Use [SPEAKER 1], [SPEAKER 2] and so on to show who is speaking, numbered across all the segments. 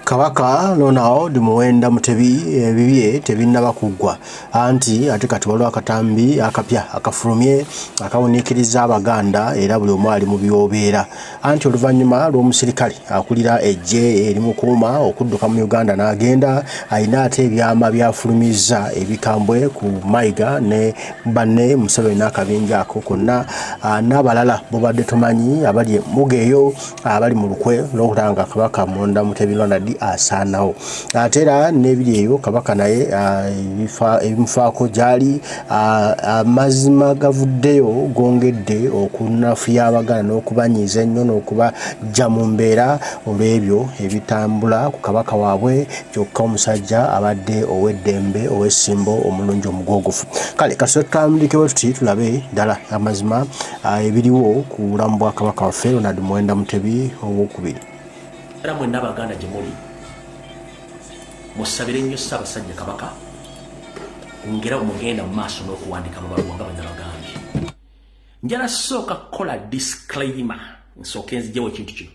[SPEAKER 1] Kabaka Lonao di Muwenda Mutebi bibye tebinaba kugwa anti ate kati waliwo akatambi akapya akafulumye akawunikiriza Abaganda era buli omu ali mu byobeera anti oluvannyuma lw'omusirikale akulira ejje eri mukuuma okudduka mu Uganda n'agenda ayina ate ebyama byafulumiza ebikambwe ku Mayiga ne banne Museveni n'akabinja ako konna n'abalala bobadde tumanyi abali mugeeyo abali mu lukwe lw'okutanga Kabaka Muwenda Mutebi Lonadi asaanawo ate era n'ebiri eyo Kabaka naye ebimufaako gyali amazima gavuddeyo gongedde okunafuya Abaganda n'okubanyiiza ennyo n'okubajja mu mbeera olw'ebyo ebitambula ku Kabaka waabwe kyokka omusajja abadde ow'eddembe ow'essimbo omulungi omugogofu kale kasita tutambulikewo tuti tulabe ddala amazima ebiriwo ku bulamu bwa Kabaka waffe Lonadi Muwenda Mutebi ow'okubiri.
[SPEAKER 2] Era mwenna Abaganda gye muli musabire nnyo Ssaabasajja Kabaka ngera mugenda mu maaso n'okuwandika amabaluwa nga bannabagambye. Njala sooka kukola disclaimer nsooke nziggyewo ekintu kino.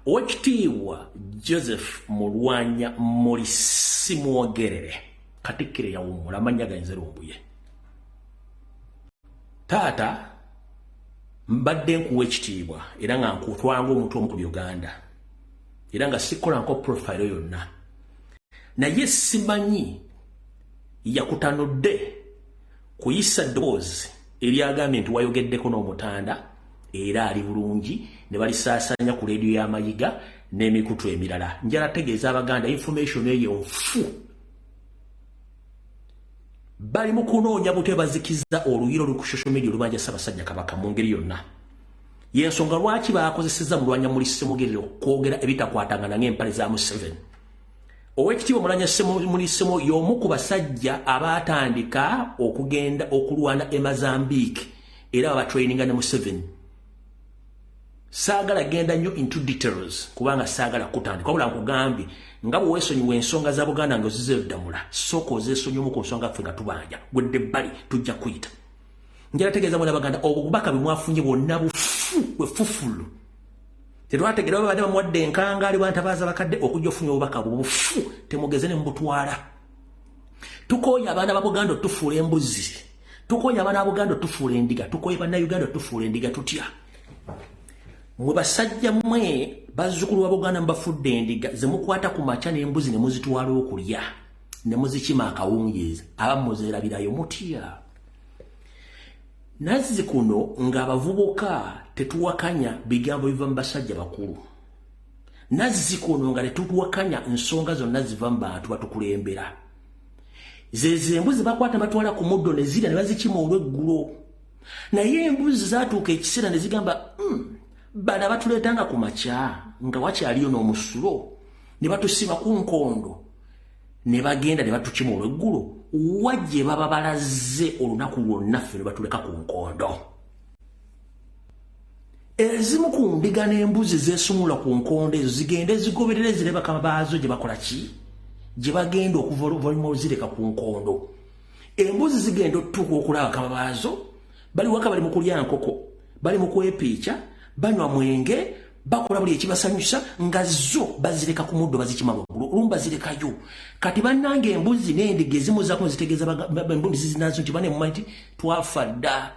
[SPEAKER 2] Oweekitiibwa Joseph Mulwanya Mulisi Mwogerere Katikkiro yawummula amannya gayinza lumbuye. Taata mbadde nkuwa ekitiibwa era nga nkutwanga omuntu omu ku Uganda era nga sikola nko profile yonna naye simanyi yakutanudde kuyisa ddoboozi eryagambye nti wayogeddeko n'omutanda era ali bulungi ne balisaasanya ku leediyo y'Amayiga n'emikutu emirala. Njala tegeeza Abaganda information eyo nfu bali mu kunoonya bute bazikiza oluyiro ku social media olubanja Ssaabasajja Kabaka mu ngeri yonna. Yensonga lwaki baakozesezza Mulwanya Mulisi Mwogerere okwogera ebitakwatangana ng'empale za Museveni. Oweekitiibwa Mulwanya Mulisi y'omu ku basajja abaatandika okugenda okulwana e Mozambique era babatraininga ne Museveni. Saagala genda nnyo into details kubanga saagala kutandika wabula nkugambye nga bwe weesonyiwa ensonga za Buganda nga ozizeeddamula sooka ozeesonyiwamu ku nsonga ffe nga tubanja gwedde ebbali tujja kuyita. Njala tegeeza mwana Baganda obubaka bwe mwafunye bwonna bufu bwefufulu. Tetwategeera babadde bamuwadde enkangaali bantabaaza bakadde okujja ofunye obubaka bufu temugeze ne mubutwala. Tukooye abaana ba Buganda otufuula embuzi. Tukooye abaana ba Buganda otufuula endiga. Tukooye bannayuganda otufuula endiga tutya. Mwe basajja mmwe bazzukulu ba Buganda mbafudde endiga ze mukwata ku makya n'embuzi ne muzitwala okulya ne muzikima akawungeezi abamu muzeerabirayo mutya. Nazi kuno ng'abavubuka tetuwakanya bigambo biva mu basajja bakulu. Nazi kuno nga tetuwakanya ensonga zonna ziva mu bantu batukulembera. Zeze embuzi bakwata batwala ku muddo ne zirya ne bazikima olw'eggulo. Naye embuzi zaatuuka ekiseera ne zigamba bana batuleetanga ku makya nga wakyaliyo n'omusulo ne batusima ku nkondo ne bagenda ne batukima olw'eggulo wajje baba balaze olunaku lwonna ffe ne batuleka ku nkondo. Ezimu ku ndiga n'embuzi zeesumula ku nkondo ezo zigende zigoberere zire bakama baazo gye bakola ki gye bagenda okuva oluvannyuma oluzireka ku nkondo. Embuzi zigenda otutuuka okulaba bakama baazo bali waka bali mu kulya nkoko bali mu kwepiica banywa mwenge bakola buli ekibasanyusa nga zo bazireka ku muddo bazikima lwaggulu olumu bazirekayo. Kati bannange embuzi n'endiga ezimu zaako zitegeeza embuzi zinazo nti bane mumanyi nti twafa dda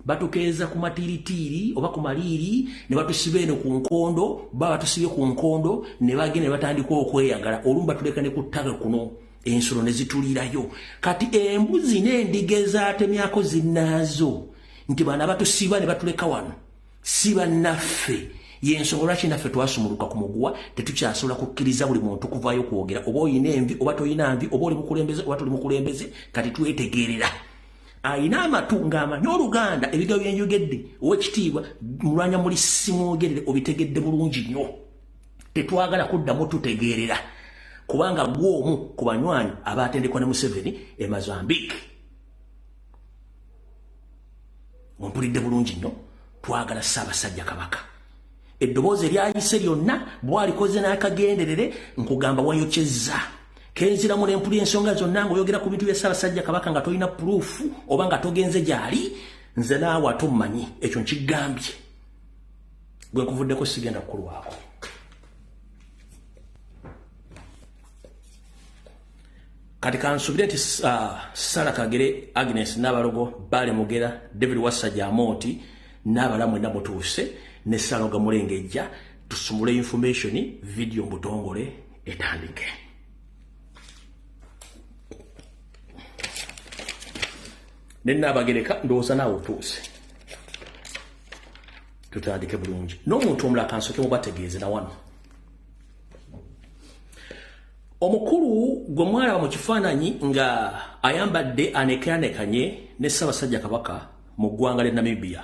[SPEAKER 2] batukeeza ku matiiritiiri oba ku maliiri ne batusiba eno ku nkondo baba batusibye ku nkondo ne bagenda ne batandika okweyagala olumu batuleka ne ku ttaka kuno ensolo ne zituliirayo. Kati embuzi n'endiga ezaatemyako zinnaazo nti bana batusiba ne batuleka wano si bannaffe. Yensonga lwaki naffe twasumuluka ku muguwa tetukyasobola kukkiriza buli muntu kuvaayo kwogera oba oyina envi oba toyina nvi oba oli mukulembeze oba toli mukulembeze kati twetegerera. Ayina amatu ng'amanyi Oluganda ebigambo bye njogedde Oweekitiibwa Mulwanya Mulisi Mwogerere obitegedde bulungi nnyo. Tetwagala kuddamu tutegeerera kubanga gw'omu ku banywanyi abaatendekwa ne Museveni e Mozambique. Ompulidde bulungi nnyo. Twagala Ssaabasajja Kabaka. Eddoboozi eryayise lyonna bw'alikoze n'akagenderere nkugamba wayokyezza. Kenziramu ne mpulira ensonga zonna ng'oyogera ku bintu bya Ssaabasajja Kabaka nga tolina puruufu oba nga togenze gy'ali nze naawe ate omumanyi ekyo nkigambye. Gwe nkuvuddeko sigenda kukulwako. kati kansubire nti Sara Kagere, Agnes Nabalogo, Bale Mugera, David Wasajja Amoti n'abalamu namutuuse ne Saloga Mulengejja tusumule information video mbutongole etandike. Nenna abagereka ndowooza naawe otuuse tutandike bulungi n'omuntu omulala kansoke mubategeeze na wano. Omukulu gwe mwalaba mu kifaananyi nga ayambadde anekanekanye ne Ssaabasajja Kabaka mu ggwanga lya Namibia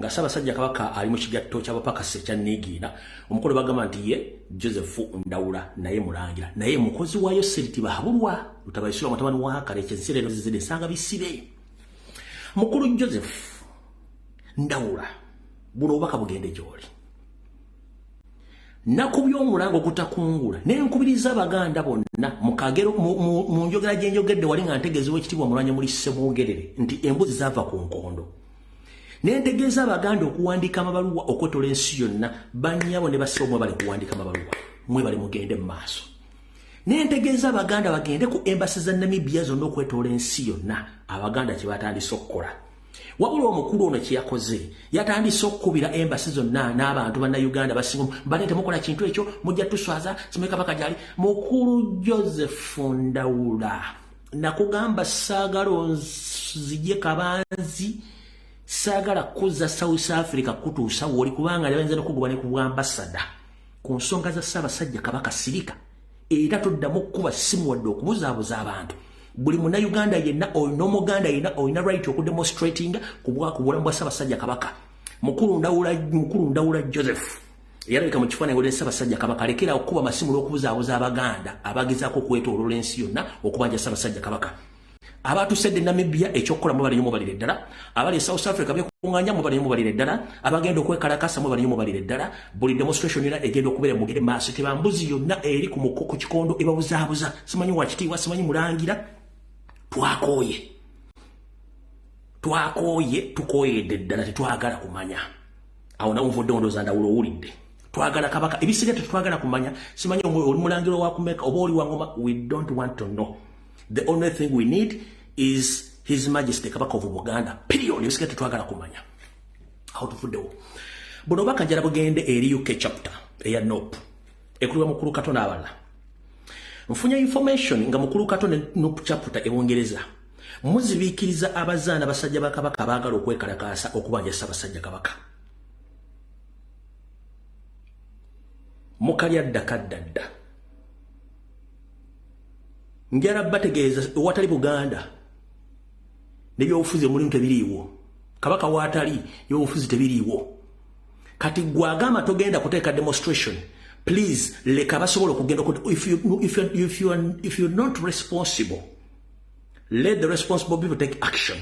[SPEAKER 2] nga Ssaabasajja Kabaka ali mu kigatto ky'abapakasi ekya Niigiina. Omukulu bagamba nti ye Joseph Ndawula naye mulangira naye mukozi waayo Seriti Bahabulwa lutabayisirwa mutabani wa Kale ekyenserero zizide sanga bisibe. Mukulu Joseph Ndawula buno obubaka bugende gy'oli nakubya omulango gutakungula nenkubiriza Abaganda bonna mu Kagero mu njogera gye njogedde wali nga ntegeezebwa ekitibwa mulwanya muli Ssemwongerere nti embuzi zaava ku nkondo. Nentegeeza Abaganda okuwandiika amabaluwa okwetola ensi yonna bannyabo ne basomwa bali kuwandiika amabaluwa mwe bali mugende mu maaso. Nentegeeza Abaganda bagende ku embasi za Namibia zonna okwetola ensi yonna. Abaganda kye batandise okukola wabula omukulu ono kye yakoze yatandise okukubira embasi zonna n'abantu banna Uganda basinga bale temukola kintu ekyo mujja tuswaza simeka bakajali. Mukulu Joseph Ndawula nakugamba saagala onzije kabanzi saagala kuza South Africa kutuusa woli kubanga lebenze n'okugoba ne ku ambassador ku nsonga za Ssaabasajja Kabaka Sirika era tuddamu kuba simu wadde okubuzaabuza abantu. Buli muna Uganda yenna no Muganda yenna oyina right okudemonstratinga kubulamu bwa Ssaabasajja Kabaka. Mukulu Ndawula Joseph yalabika mu kifaananyi wali Ssaabasajja Kabaka lekera okuba masimu l'okubuzaabuza Abaganda abagezaako okwetooloola ensi yonna okubanja Ssaabasajja Kabaka. Abatusedde Namibia ekyokukola mubali nnyo mubalire ddala, abali South Africa byekuŋŋaanya mubali nnyo mubalire ddala, abagenda okwekalakasa mubali nnyo mubalire ddala. Buli demonstration yonna egenda okubeera mugere maaso tebambuzi yonna eri ku kikondo ebabuzaabuza. Simanyi wakitiibwa simanyi mulangira. Twakooye tukooyedde ddala tetwagala kumanya. Awo nawunvudde ondooza Ndawula owulidde. Twagala Kabaka ebisigadde tetwagala kumanya. Simanyi oli mulangira wa Kumeka oba oli wa Ngoma. We don't want to know. The only thing we need is His Majesty Kabaka of Buganda. Period. Ebisigadde tetwagala kumanya. Awo tuvuddewo. Buno baka njala bugende eri UK chapter eya NOP ekulwa Mukulu Kato n'abalala. Nfunya information nga Mukulu Kato ne NOP chapter ewongereza muzibiikiriza abazaana basajja ba Kabaka baagala okwekalakaasa okubanja Ssaabasajja Kabaka. Mukalya ddakaddadda njala bategeeza watali Buganda n'ebyobufuzi mulimu tebiriiwo. Kabaka waatali ebyobufuzi tebiriiwo. Kati gwagamba togenda kuteeka demonstration. Please leka basobola okugenda if you're not responsible, let the responsible people take action.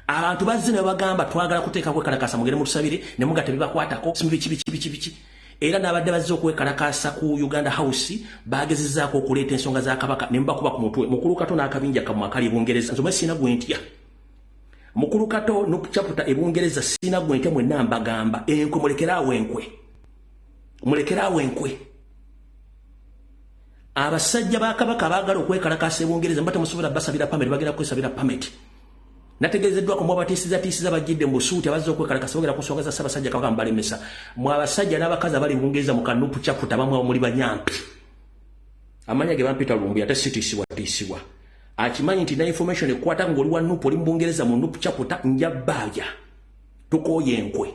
[SPEAKER 2] Abantu bazze ne bagamba twagala kuteeka kwekalakaasa mugende mutusabire ne mugatta bibakwatako simu biki era n'abadde bazze okwekalakaasa ku Uganda House bagezezzaako okuleeta ensonga za Kabaka ne mbakuba ku mutwe. Mukulu Kato n'akabinja kammwe akali Bungereza nzome sina gwentya. Mukulu Kato no chapter ebungereza sina gwentya mwenna mbagamba enkwe mulekeraawo enkwe. Mulekeraawo enkwe. Abasajja ba Kabaka baagala okwekalakaasa ebungereza mbate musobola basabira pameti bagenda kwesabira pameti. Nategeezeddwako mu abatiisiza bajjidde mu busuuti abazze okwekalakaasa bagera ku nsonga za Ssaabasajja Kabaka mbalemesa. Mu abasajja n'abakazi abali Bungereza mu kanupu chapter bamwe muli banyampi. Amanya ge bampita Lumbi ate tiisibwa. Akimanyi nti na information ekwata ng'oli wa nupu oli mu Bungereza mu nupu chapter njabbaaya. Tukooye enkwe.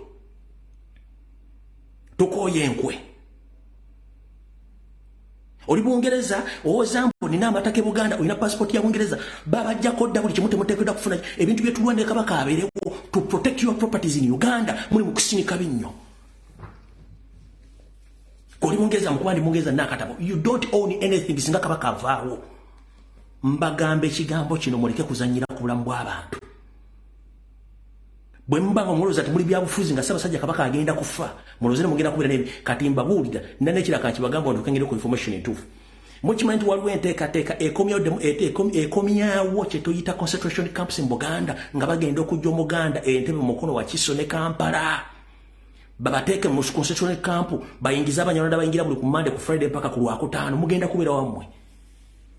[SPEAKER 2] Oli Bungereza owozambo nina amataka Buganda olina passport ya Bungereza babajjako dda buli kimu temuteekeddwa kufuna ebintu bye tulwanira Kabaka abeerewo to protect your properties in Uganda muli mu kusinika binnyo. Oli Bungereza mukubandi Bungereza nakatabo you don't own anything singa Kabaka avaawo. Mbagamba ekigambo kino muleke kuzanyira ku bulamu bw'abantu. Bwe mbanga muloza ati muli byabufuzi nga Ssaabasajja Kabaka agenda kufa mulozere mugenda kubeera n'ebi kati mbabuulira nane ekiraka kibagamba nti tukengere ku information entuufu. Mukimanyi nti waliwo enteekateeka ekomyawo kye tuyita concentration camps in Buganda nga bagenda okujja Omuganda Entebbe mu mukono wa Kiso ne Kampala babateeke mu concentration camp bayingiza Abanyarwanda bayingira buli ku Monday ku Friday mpaka ku Lwakutaano mugenda kubeera wammwe.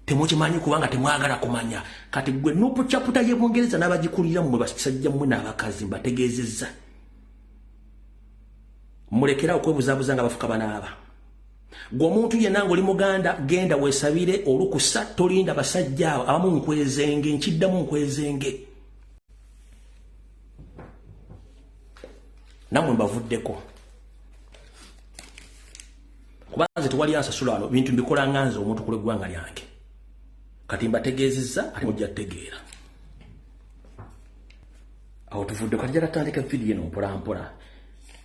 [SPEAKER 2] temukimanyi kubanga temwagala kumanya kati gwe nupu chaputa ye Bungereza n'abagikulira mmwe basajja mmwe n'abakazi mbategeezezza mulekera okwebuzabuza nga bafuka banaaba gwe omuntu yenna ng'oli muganda genda weesabire olukusa tolinda basajja abo abamu nkwezenge nkiddamu nkwezenge namwe mbavuddeko kubanze tewali ansasula wano bintu mbikola nganze omuntu kule ggwanga lyange kati mbategeezezza ate mujja tegeera awo tuvudde kati jala tandika video eno mpolampola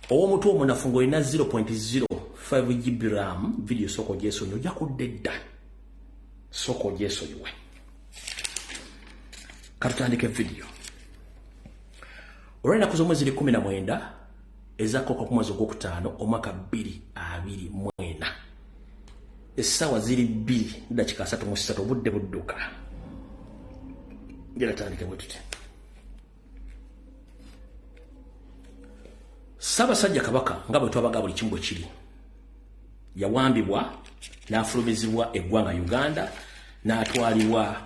[SPEAKER 2] owomuntu omunafu ng'olina 0.05 GB RAM video soko gyesonyi ojja kudda edda soko gyesonyiwe kati tandika video olw'ennaku z'omwezi 19 ezakkoka ku mwezi ogwokutaano omwaka 2024 essaawa ziri 2:33 obudde budduka njala tandike bwe tuti Ssaabasajja Kabaka nga bwe twabaga buli kimu bwe kiri yawambibwa n'afulumizibwa eggwanga Uganda n'atwalibwa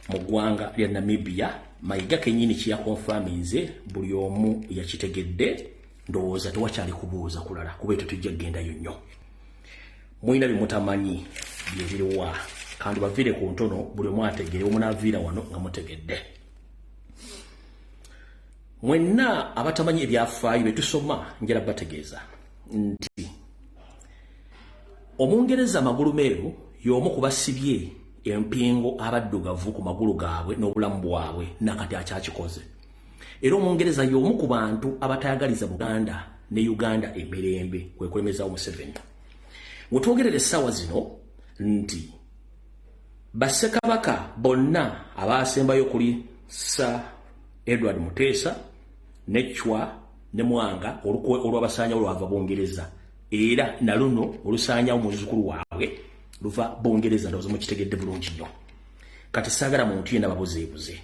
[SPEAKER 2] mu ggwanga lya Namibia Mayiga kennyini kyakonfaminze buli omu yakitegedde ndowooza tewakyali kubuuza kulala kuba etyo tujja kgendayo nnyo mulina bimutamanyi byebiriwa kandi baviire ku ntono buli omu ategere omunaaviira wano nga mutegedde mwenna abatamanyi ebyafaayo bye tusoma njala bategeeza nti Omungereza Magulu Meeru y'omu ku basibye empingo abaddugavu ku magulu gaabwe n'obulamu bwabwe nakati akyakikoze era Omungereza y'omu ku bantu abatayagaliza Buganda ne Uganda emirembe kwe kulemezaawo Museveni mutwogerere essaawa zino nti Bassekabaka bonna abaasembayo kuli Sir Edward Muteesa ne Chwa ne Mwanga olw'abasaanya olwava Bungereza era na luno olusaanyawo muzzukulu waabwe luva Bungereza ndowooza mukitegedde bulungi nnyo kati saagala muntu yenna babuzeebuze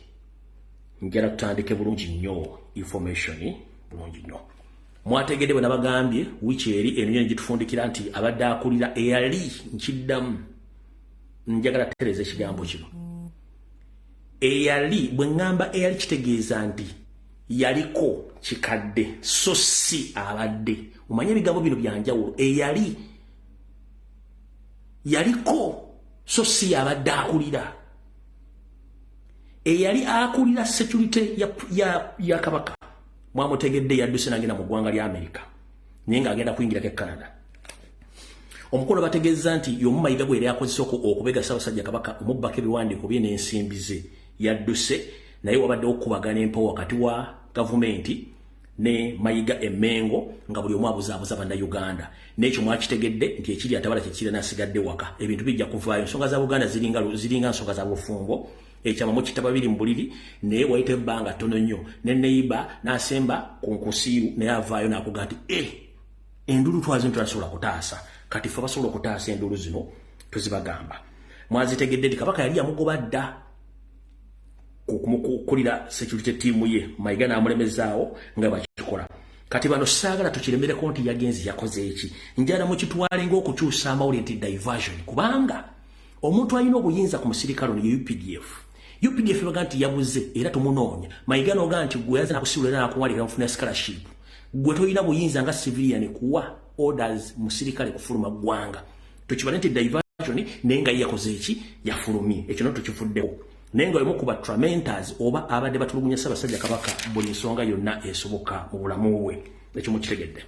[SPEAKER 2] njala tutandike bulungi nnyo information bulungi nnyo mwategedde bwe nabagambye wiiki eri eno nyene gitufundikira nti abadde akulira eyali nkiddamu njagala tereza ekigambo kino eyali bwe ŋŋamba eyali kitegeeza nti yaliko kikadde so si abadde omanye ebigambo bino byanjawulo yaliko so si abadde akulira eyali akulira security ya Kabaka mwamutegedde yadduse n'agenda mu ggwanga lya America naye ng'agenda kuyingirako e Canada omukolo bategeeza nti y'omu Mayiga gwe yali akozesa okubega Ssaabasajja Kabaka omubbako ebiwandiiko bye n'ensimbi ze yadduse naye wabaddewo okukubagana empewo wakati wa gavumenti ne Mayiga Emmengo nga buli omu abuzaabuza bannayuganda n'ekyo mwakitegedde nti ekiri atabala kyekiri n'asigadde waka ebintu bijja kuvaayo ensonga za Buganda ziringa nsonga za bufumbo ekyama mu kitaba biri mu buliri naye wayita ebbanga ttono nnyo ne neyiba n'asemba ku nkusiiru naye avaayo n'akuga nti endulu twazino tulasobola kutaasa kati ffe basobola okutaasa endulu zino tuzibagamba mwazitegedde nti Kabaka yali yamugoba dda kumukulira security team ye Mayiga n'amulemezaawo nga bakikola kati bano saagala tukiremereko nti yagenzi yakoze eki njala mukitwale ng'okukyusa amawulire nti diversion kubanga omuntu alina obuyinza ku musirikale ni UPDF baga nti yabuze era tumunoonya Mayiga n'oga nti gwe yaza nakusiibula era nakuwalira nfuna scholarship gwe toyina buyinza nga civilian kuwa orders musirikale kufuluma ggwanga tukibale nti diversion naye nga yakoze eki yafulumye ekyo no tukifuddewo naye nga emu ku batramenters oba abadde batulugunya Ssaabasajja Kabaka buli nsonga yonna esoboka mu bulamu bwe ekyo mukitegedde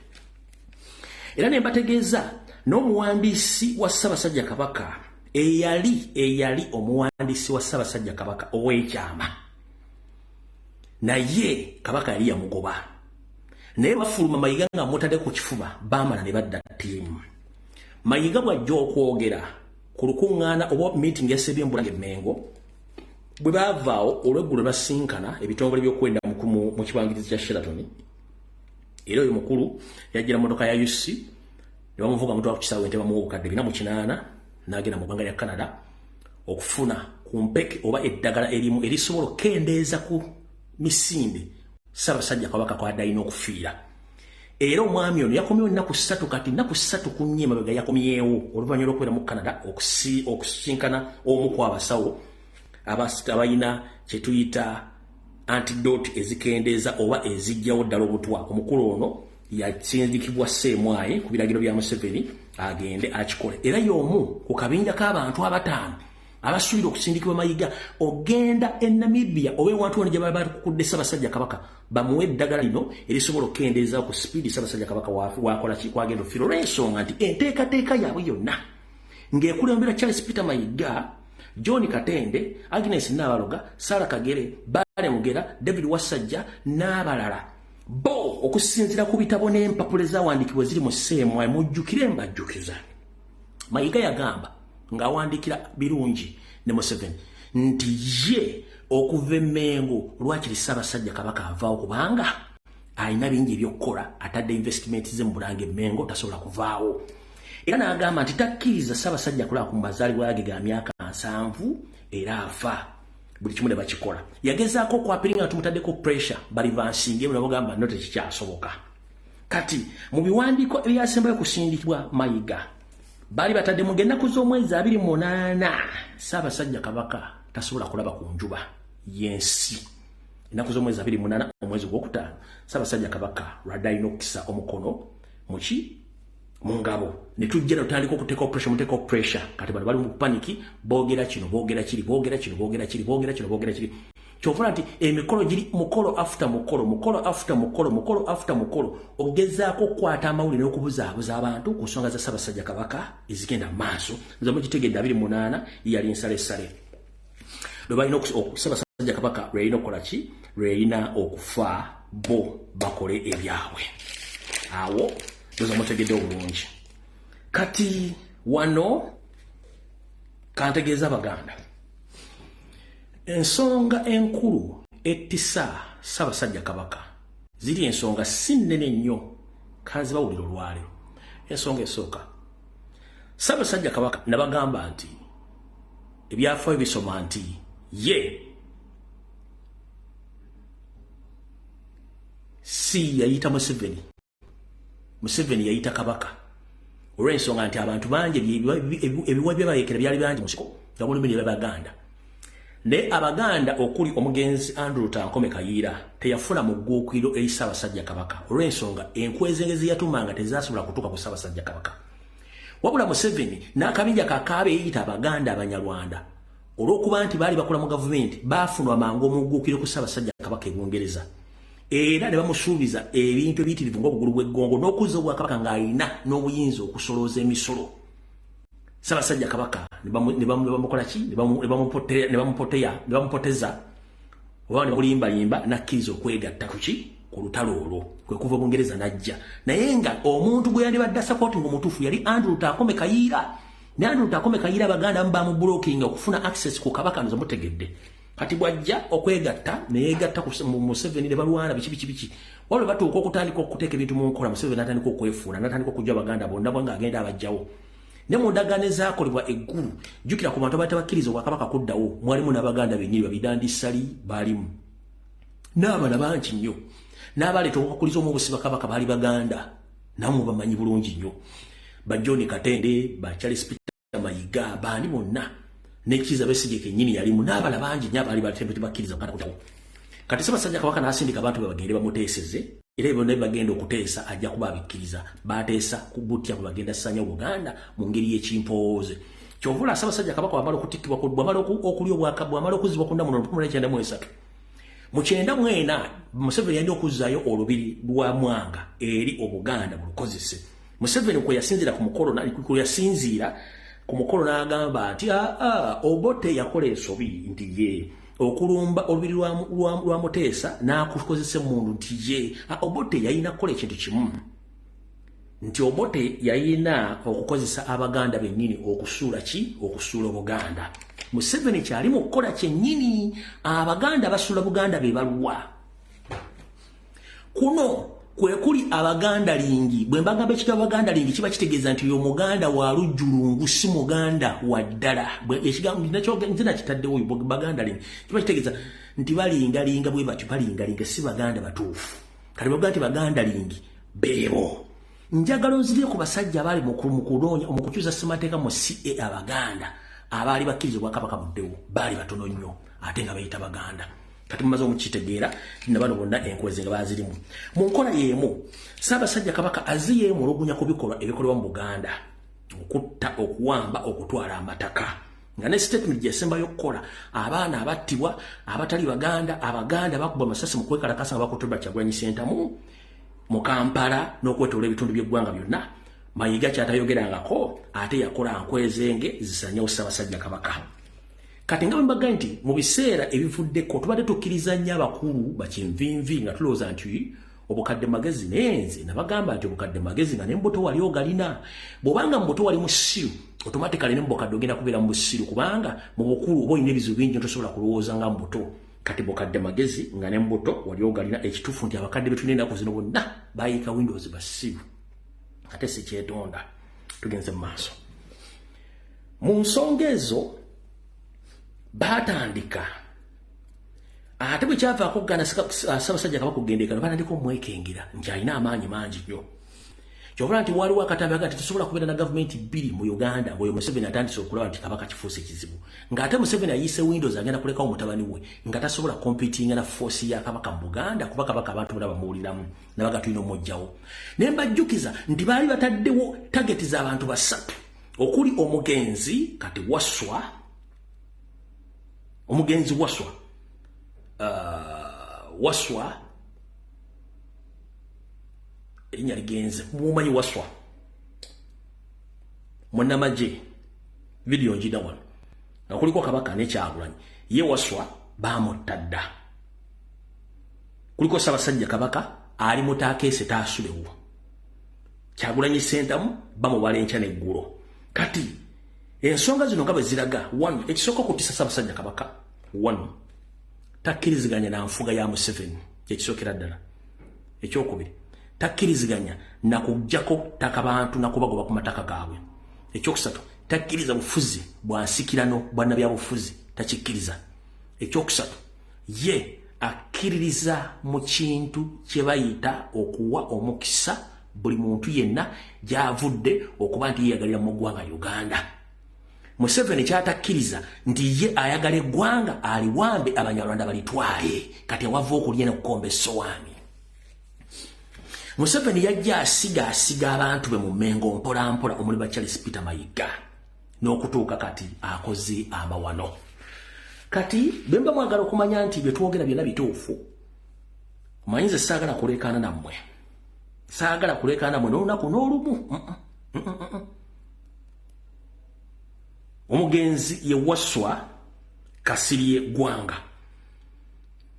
[SPEAKER 2] era ne mbategeeza n'omuwandiisi wa Ssaabasajja Kabaka eyali omuwandiisi wa Ssaabasajja Kabaka ow'ekyama naye Kabaka yali yamugoba naye bafuluma Mayiga nga mutadde ku kifuba baamala ne badda ttiimu Mayiga bw'ajja okwogera ku lukuŋŋaana oba meeting ya Ssebyembulange Mengo bwe baavaawo olw'eggulo basinkana ebitongole by'okwenda mu kibangirizi kya Sheraton era oyo mukulu yajjira motoka ya UC ne bamuvuga mutwala ku kisaawe nte bamuwa obukadde 48 n'agenda mu ggwanga lya Canada okufuna ku mpeke oba eddagala erimu erisobola okukendeeza ku misinde Ssaabasajja Kabaka kw'adde alina okufiira era omwami ono yakomyewo ennaku 3 kati ennaku 3 ku nnyema bega yakomyewo oluvannyuma lw'okubeera mu Canada okusinkana omu ku abasawo abayina kye tuyita antidote ezikendeeza oba ezijjawo ddala obutwa. Omukulu ono yasindikibwa Ssemwayi ku biragiro bya Museveni agende akikole. Era y'omu ku kabinja k'abantu 5 abasuubira okusindikibwa Mayiga ogenda e Namibia oba ewantu wano gye baba bakukudde Ssaabasajja Kabaka bamuwe eddagala lino erisobola okukendeeza ku sipiidi Ssaabasajja Kabaka wakola ki kwagenda ofiro olw'ensonga nti enteekateeka yaabwe yonna ng'ekulembera Charles Peter Mayiga, John Katende, Agnes Nabaloga, Sarah Kagere, Bale Mugera, David Wasajja n'abalala bo okusinziira ku bitabo n'empapula ezaawandiikibwa ziri mu Ssemwayi mujjukire mbajjukiza. Mayiga yagamba ng'awandiikira birungi ne Museveni nti ye okuva e Mengo lwakiri Ssaabasajja Kabaka avaawo kubanga alina bingi ebyokukola atadde investment ze mu Bulange Mengo tasobola kuvaawo. Era n'agamba nti takkiriza Ssaabasajja kulaba ku mazaalibwa ge ga myaka 7 era afa buli kimu ne bakikola. Yagezaako okwapiringa nga tumutaddeko pressure bali bansinge nabo gamba no tekikyasoboka. Kati mu biwandiiko ebyasembayo kusindikibwa Mayiga bali batadde mu ennaku z'omwezi 28 Ssaabasajja Kabaka tasobola kulaba ku njuba y'ensi. Ennaku z'omwezi 28 omwezi gw'okutaano Ssaabasajja Kabaka lwadde okisa omukono muki mu ngabo ne tujja tutandika okuteeka pressure kati bano bali mu paniki boogera kino boogera kiri boogera kino boogera kiri boogera kino boogera kiri kyofuna nti emikolo giri mukolo after mukolo ogezaako okukwata amawulire n'okubuzaabuza abantu ku nsonga za Ssaabasajja Kabaka ezigenda mu maaso nze mukitegedde 28 yali nsalesale lwe balina Ssaabasajja Kabaka lwe yalina okukola ki lwe yalina okufa bo bakole ebyabwe awo doza mutegedde obulungi. Kati wano kantegeeza Abaganda ensonga enkulu ettisa Ssaabasajja Kabaka ziri ensonga si nnene nnyo kazi bawulira olwaleero. Ensonga esooka Ssaabasajja Kabaka nabagamba nti ebyafaayo bisoma nti ye si yayita Museveni yayita Kabaka olw'ensonga nti abantu bangi ebiwa byebayekera byali bangi mu nsiko gabulumi ne Baganda ne Abaganda okuli omugenzi Andrew Tankome Kayiira teyafuna mugguukiro eri Ssaabasajja Kabaka olw'ensonga enkwezengezi yatumanga tezasobola kutuuka ku Ssaabasajja Kabaka. Wabula Museveni n'akabinja kakaabe yeyita Abaganda Abanyarwanda olw'okuba nti baali bakola mu gavumenti baafunwa mangu omugguukiro ku Ssaabasajja Kabaka e Bungereza. Era ne bamusuubiza ebintu ebiyitirivu ng'obugulu bw'eggongo n'okuzza Obwakabaka ng'alina n'obuyinza okusolooza emisolo. Ssaabasajja Kabaka ne bamukola ki ne bamupoteza oba ne bamulimbalimba n'akkiriza okwegatta ku lutalo olwo kwe kuva Bungereza n'ajja naye nga omuntu gwe yandibadde asapoti ng'omutuufu yali Andrew Tankome Kayiira. Ne Andrew Tankome Kayiira Abaganda bamubulookinga okufuna access ku Kabaka nzo mutegedde. Kati bwajja okwegatta ne yeegatta ku Museveni ne balwana biki waliwo batuuka okutandika okuteeka ebintu mu nkola. Museveni n'atandika okwefuula n'atandika okujja Abaganda bonna bwe ng'agenda abajjawo ne mu ndagaano ezaakolebwa eggulu. Jjukira ku bantu abaali tabakkiriza Obwakabaka kuddawo mwalimu n'Abaganda bennyini babidandisali baalimu n'abaana bangi nnyo n'abaleeta okukuliza omubusibwa Kabaka baali Baganda namwe bamanyi bulungi nnyo ba John Katende ba Charles Peter Mayiga baani bonna n'Ekizza Besigye kennyini yalimu n'abala bangi nnyo abaali bakkiriza kuddawo. Kati Ssaabasajja Kabaka n'asindika abantu be bagende bamuteeseze era bonna bagenda okuteesa ajja kuba abikkiriza bateesa kubutya bwe bagenda ssanya Buganda mu ngeri y'ekimpooze. Kyovula Ssaabasajja Kabaka wamala okutikkibwa bwamala okulya Obwakabaka bwamala okuzibwa ku Nnamulondo 1993 mu 94 Museveni yali okuzzaayo olubiri lwa Mwanga eri Obuganda bulukozese. Museveni kwe yasinziira ku mukolo n'agamba nti Obote yakola ensobi nti ye okulumba olubiri lwa Muteesa n'akukozesa emmundu nti ye Obote yalina kukola ekintu kimu nti Obote yalina okukozesa Abaganda bennyini okusuula Obuganda. Museveni kyali mu kukola kyennyini Abaganda basuula Buganda be baluwa kuno kwe kuli Abaganda lingi. Bwe mbagamba ekitabo Abaganda lingi kiba kitegeeza nti oyo Muganda wa lujjulungu si Muganda wa ddala. Ekigambo nzina kitaddewo oyo Baganda lingi kiba kitegeeza nti balingalinga bwe batyo balingalinga si Baganda batuufu. Kati bagamba nti Baganda lingi bebo njagalo nzire ku basajja abali mu kunoonya omukukyuza ssemateeka mu CA Abaganda abaali bakkirizibwa Kabaka buddewo baali batono nnyo ate nga bayita Baganda kati mumaze omukitegeera na bano bonna enkwezi nga bazirimu mu nkola y'emu Ssaabasajja Kabaka aziye mu olugunya ku bikolwa ebikolebwa mu Buganda okutta okuwamba okutwala amataka nga ne statement gyesembayo okukola abaana abattibwa abatali Baganda Abaganda bakuba amasasi mu kwekalakasa nga bakutulwa Kyagulanyi Ssentamu mu Kampala n'okwetoola ebitundu by'eggwanga byonna Mayiga kyatayogerangako ate yakola nkwezenge zisanyewo Ssaabasajja Kabaka kati nga bwe nti mu biseera ebivuddeko tubadde tukkiriza nnyo abakulu bakinvinvi nga tulowooza nti obukadde magezi nenze nabagamba nti obukadde magezi nga n'embuto wali ogalina bw'obanga mu buto wali mu ssiru automatically ne mu bukadde ogenda kubeera mu busiru kubanga mu bukulu oba olina ebizibu bingi tosobola kulowooza nga mu buto kati bukadde magezi nga n'embuto wali ogalina ekituufu nti abakadde be tulina ennaku zino bonna bayiika Windows basiru ate si kyetonda tugenze mu maaso mu nsonga ezo batandika ate bwe kyavaako okugana Ssaabasajja Kabaka okugendekano batandika omwekengera nti alina amaanyi mangi nnyo kyobula nti waliwo akatambi aga nti tusobola kubeera na gavumenti bbiri mu Uganda ng'oyo Museveni atandise okulaba nti Kabaka kifuuse ekizibu ng'ate Museveni ayiise Windows agenda kulekawo mutabani we nga tasobola kompitinga na force ya Kabaka mu Buganda kuba Kabaka abantu bonna bamuwuliramu nabaga tulina omujjawo ne mbajjukiza nti baali bataddewo tageti z'abantu basatu okuli omugenzi kati Waswa omugenzi Waswa erinnya ligenze mumanyi Waswa munnamagye video njina wano nga kuliko Kabaka ne Kyagulanyi ye Waswa bamutta dda kuliko Ssaabasajja Kabaka ali mu taakeese taasulewo Kyagulanyi Ssentamu bamubala enkya n'eggulo kati ensonga zino nga bwe ziraga one ekisooka okutisa Ssaabasajja Kabaka one takkiriziganya na nfuga ya Museveni ekisookera ddala ekyokubiri takkiriziganya na kuggyako ttaka bantu na kubagoba ku mataka gaabwe ekyokusatu takkiriza bufuzi bwa nsikirano bwannabyabufuzi takikkiriza ekyokusatu ye akkiririza mu kintu kye bayita okuwa omukisa buli muntu yenna gy'avudde okuba nti yeyagalira mu ggwanga Uganda Museveni kyatakkiriza nti ye ayagala eggwanga aliwambe Abanyarwanda balitwale kati awava okulya n'okukomba essowaani Museveni yajja asiga abantu be mu Mengo mpolampola omuli ba Charles Peter Mayiga n'okutuuka kati akoze amawano kati bemba mwagala okumanya nti bye twogera byonna bituufu manyinze saagala kulekaana nammwe n'olunaku n'olumu omugenzi ye Waswa Kasirye Gwanga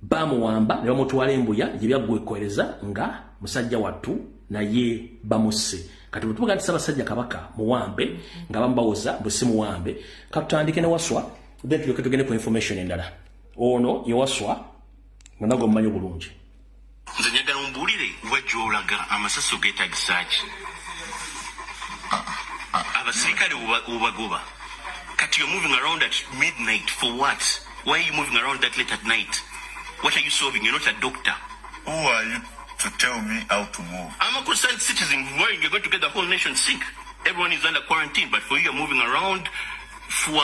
[SPEAKER 2] bamuwamba ne bamutwala embuya gye byaggwekoereza nga musajja wattu naye bamusse kati bwe tuvuga nti Ssaabasajja Kabaka muwambe nga bamubawoza bwe si muwambe katutandike ne Waswa then tulyoke tugende ku information endala ono ye Waswa nga nagwo mumanyi bulungi
[SPEAKER 3] nze njagala mbuulire wajjolaga amasasi geetagisa ki abasirikale obagoba kati you're moving around at midnight for what? Why are you moving around that late at night? What are you solving? You're not a doctor.
[SPEAKER 4] Who are you to tell me how to move?
[SPEAKER 3] I'm a concerned citizen worrying you're going to get the whole nation sick. Everyone is under quarantine, but for you, you're moving around for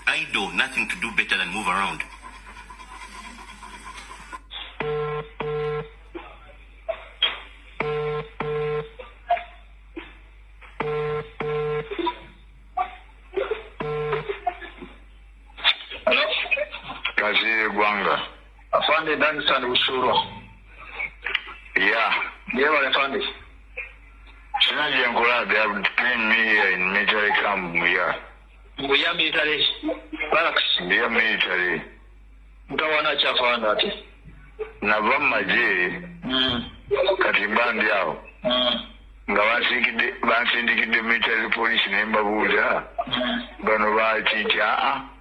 [SPEAKER 3] idle, nothing to do better than move around.
[SPEAKER 4] Kasirye Gwanga.
[SPEAKER 5] Afande Danstan Bushuru.
[SPEAKER 4] Yeah.
[SPEAKER 5] Yeah, Afande.
[SPEAKER 4] Sinaji Angola, they have detained me here in military camp here.
[SPEAKER 5] Mbuya military. Barracks.
[SPEAKER 4] Mbuya military.
[SPEAKER 5] Mtawana cha Afande ati.
[SPEAKER 4] Nava maje. Kati mbandi yao. Nga bansindikidde military police nembabuuza bano bakinti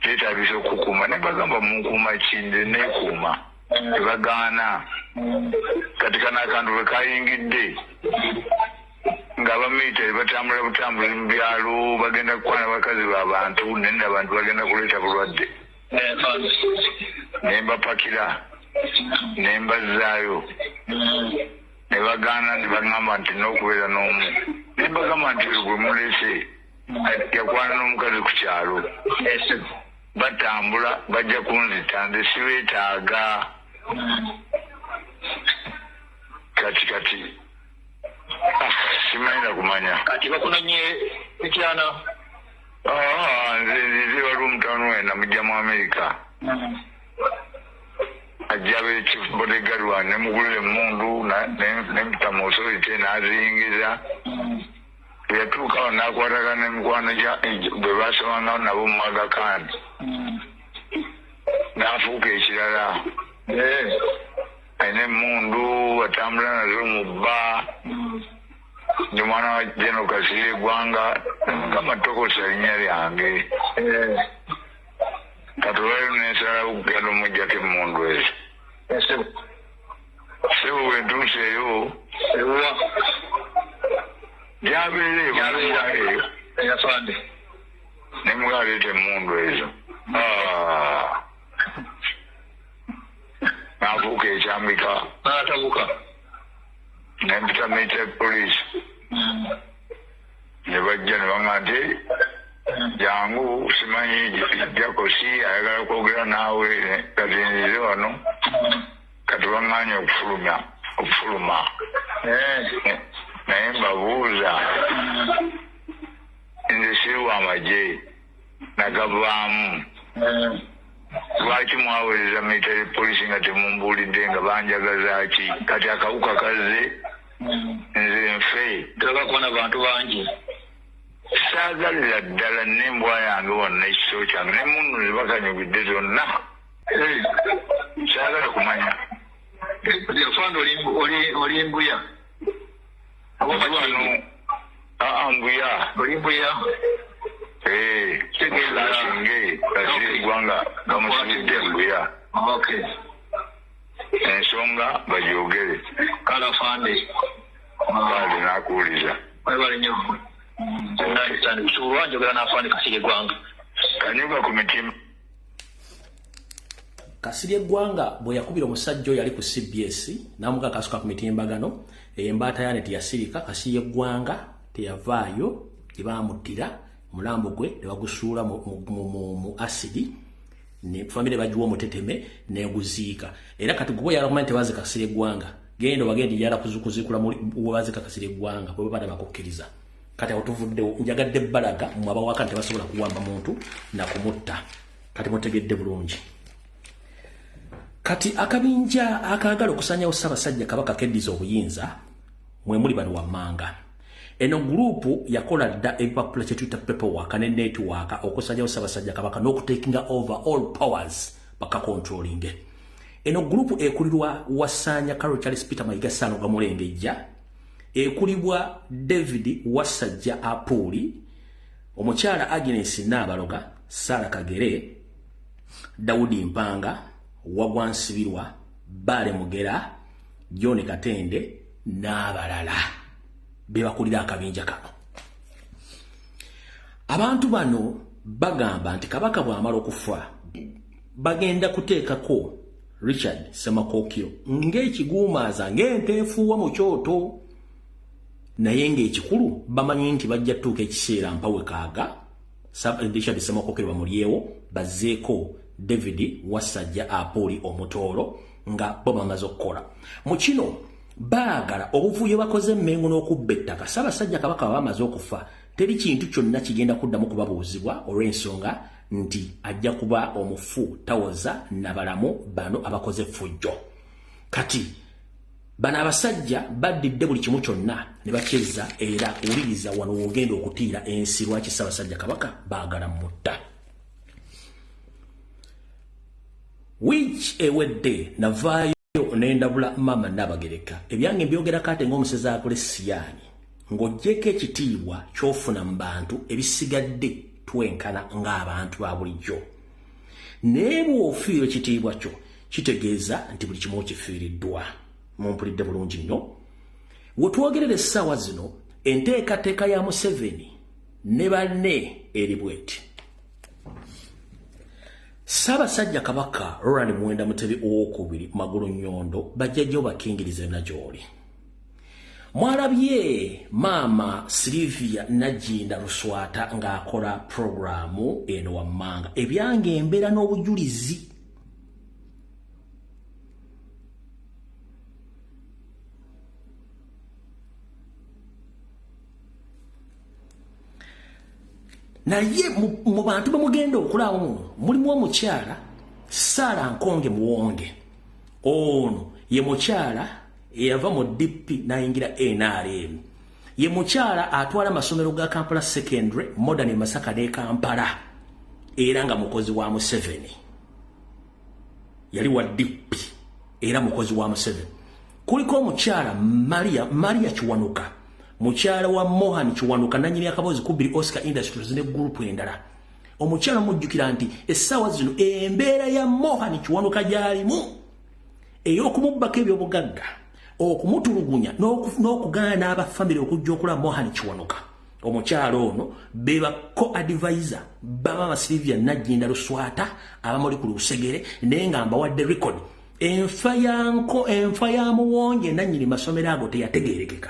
[SPEAKER 4] kyetaagisa okukuma ne bagamba munkuuma kinde neekuuma tebagaana kati kana akantu bwe kayingidde nga abamilitary batambula butambuzi mu byalo bagenda kukwana bakazi b'abantu nenda abantu bagenda kuleeta bulwadde nembapakira nembazzaayo ne bagaana ne baŋŋamba nti n'okubeera n'omu ne mbagamba nti gwe mulese yakwana n'omukazi ku kyalo batambula bajja kunzita nze sibeetaaga kati simanyi kumanya
[SPEAKER 5] kati bakunanye ekyana
[SPEAKER 4] nze wali omutaano wena mujja mu Amerika ajja be chief bodyguard wange ne mugulira emmundu ne mpita mu authority n'aziyingiza yatuukawo n'akwatagana n'emikwano bwe basobangawo nabo mu Aga Khan n'afuuka ekirala alina emmundu atambula nazo mu bba ndi mwana wa General Kasirye Gwanga kamatokosa linnya lyange kati olwaliro nensalawo okugenda omuggyako emmundu ezo sebo bwe ntuuse eyo gyabeera eyo
[SPEAKER 5] eyafande
[SPEAKER 4] ne mugaleeta emmundu ezo n'afuuka ekyambika
[SPEAKER 5] n'atabuka
[SPEAKER 4] nempita military police ne bajja ne baŋŋamba nti jangu simanyi Jakosi ayagala kwogera naawe kati nzize wano kati baŋŋaanye okufuluma naye mbabuuza nze siri w'amagye nagavaamu lwaki mwaweereza military police nga temumbuulidde nga banjagaza ki kati akawuka kazze nze nfe
[SPEAKER 5] tulaga kubona bantu bangi
[SPEAKER 4] saagalira ddala n'embwa yange wonna ekisoo kyange ne munno zibakanyugidde zonna saagala kumanya
[SPEAKER 5] yafande oli mbuya
[SPEAKER 4] wano mbuya
[SPEAKER 5] oli mbuya
[SPEAKER 4] Singe Kasirye Gwanga bamusibidde mbuya ensonga bagyogere
[SPEAKER 5] kala fande
[SPEAKER 4] baali nakuwuliza
[SPEAKER 5] webale nnyo kusulwa njogera n'afande Kasirye Gwanga
[SPEAKER 4] kanyuga ku mitima
[SPEAKER 2] Kasirye Gwanga bwe yakubira omusajja oyo yali ku CBS n'amuga akasuka ku mitimbagano embaata yane teyasirika Kasirye Gwanga teyavaayo gye baamuttira mulambo gwe ne bagusuula mu asidi ne famire bajuwa muteteme ne guziika era kati gwe yalakumanya tebaze Kasirye Gwanga gendo bagende yala kuzikula waze Kasirye Gwanga bwe bada bakokkiriza kati awutuvuddewo njagadde balaga mu abawaka tebasobola kuwamba muntu na kumutta kati mutegedde bulungi kati akabinja akagala okusanyawo Ssaabasajja Kabaka keddiza obuyinza mwe muli bano wammanga eno grupu yakola dda ebipapula kye tuyita paperwork ne network okusanyawo Ssaabasajja Kabaka n'okutakinga over all powers baka controlling eno grupu ekulirwa Wasanya Carol Charles Peter Mayiga Sano Gamulengejja ekulibwa David Wasajja Apuli omukyala Agnes Nabaloga Sara Kagere Daudi Mpanga Wagwansibirwa Bale Mugera John Katende n'abalala bebakulira akabinja kano abantu bano bagamba nti Kabaka bw'amala okufa bagenda kuteekako Richard Ssemakokyo ng'ekiguumaaza ng'enteefuuwa mu kyoto naye ng'ekikulu bamanyi nti bajja tuuka ekiseera mpawe kaaga Richard Ssemakokyo bamulyewo bazzeeko David Wasajja Apoli omutoolo nga bo bamaze okukola mu kino baagala obuvuyo bakoze emmengo n'okubba ettaka Ssaabasajja Kabaka bamaze okufa teri kintu kyonna kigenda kuddamu kubabuuzibwa olw'ensonga nti ajja kuba omufu tawoza nabalamu bano abakoze effujjo kati bano abasajja baddidde buli kimu kyonna ne bakyezza era wuliriza wano wogenda okutiira ensi lwaki Ssaabasajja Kabaka baagala mutta which ewedde navaayo nendabula mama Nabagereka ebyange mbyogerako ate ng'omusezi akole siyaani ng'oggyeko ekitiibwa ky'ofuna mu bantu ebisigadde twenkana ng'abantu ba bulijjo naye bw'ofiirwa ekitiibwa kyo kitegeeza nti buli kimu kifiiriddwa mumpulidde bulungi nnyo we twogerera essaawa zino enteekateeka ya Museveni ne banne eri bweti Ssaabasajja Kabaka Roland Muwenda Mutebi owookubiri Magulu Nyondo bajjajjawo bakingirize na gy'oli Mwalabye Mama Sylvia Nagginda Luswata ng'akola programu eno wammanga ebyange embeera n'obujulizi. Naye mu bantu bamugenda okulaawo mulimu omukyala Sarah Nkonge Muwonge. Ono ye mukyala eyava mu DP n'ayingira NRM. Ye mukyala atwala amasomero ga Kampala Secondary, Modern Masaka ne Kampala, era nga mukozi wa Museveni. Yali wa DP era mukozi wa Museveni. Kuliko omukyala Maria Kiwanuka, mukyala wa Mohan Kiwanuka nanyini akabozi kubiri Oscar Industries ne group endala. Omukyala mujjukira nti essaawa zino embeera ya Mohan Kiwanuka gyalimu ey'okumubbako ebyobugagga, okumutulugunya n'okugaana n'abafamire okujja okulaba Mohan Kiwanuka. Omukyala ono beba co-advisor Mama Sylvia Nagginda Luswata abamuli ku Lusegere naye nga mbawadde record. Enfa ya Muwonge nannyini masomero ago teyategeerekeka.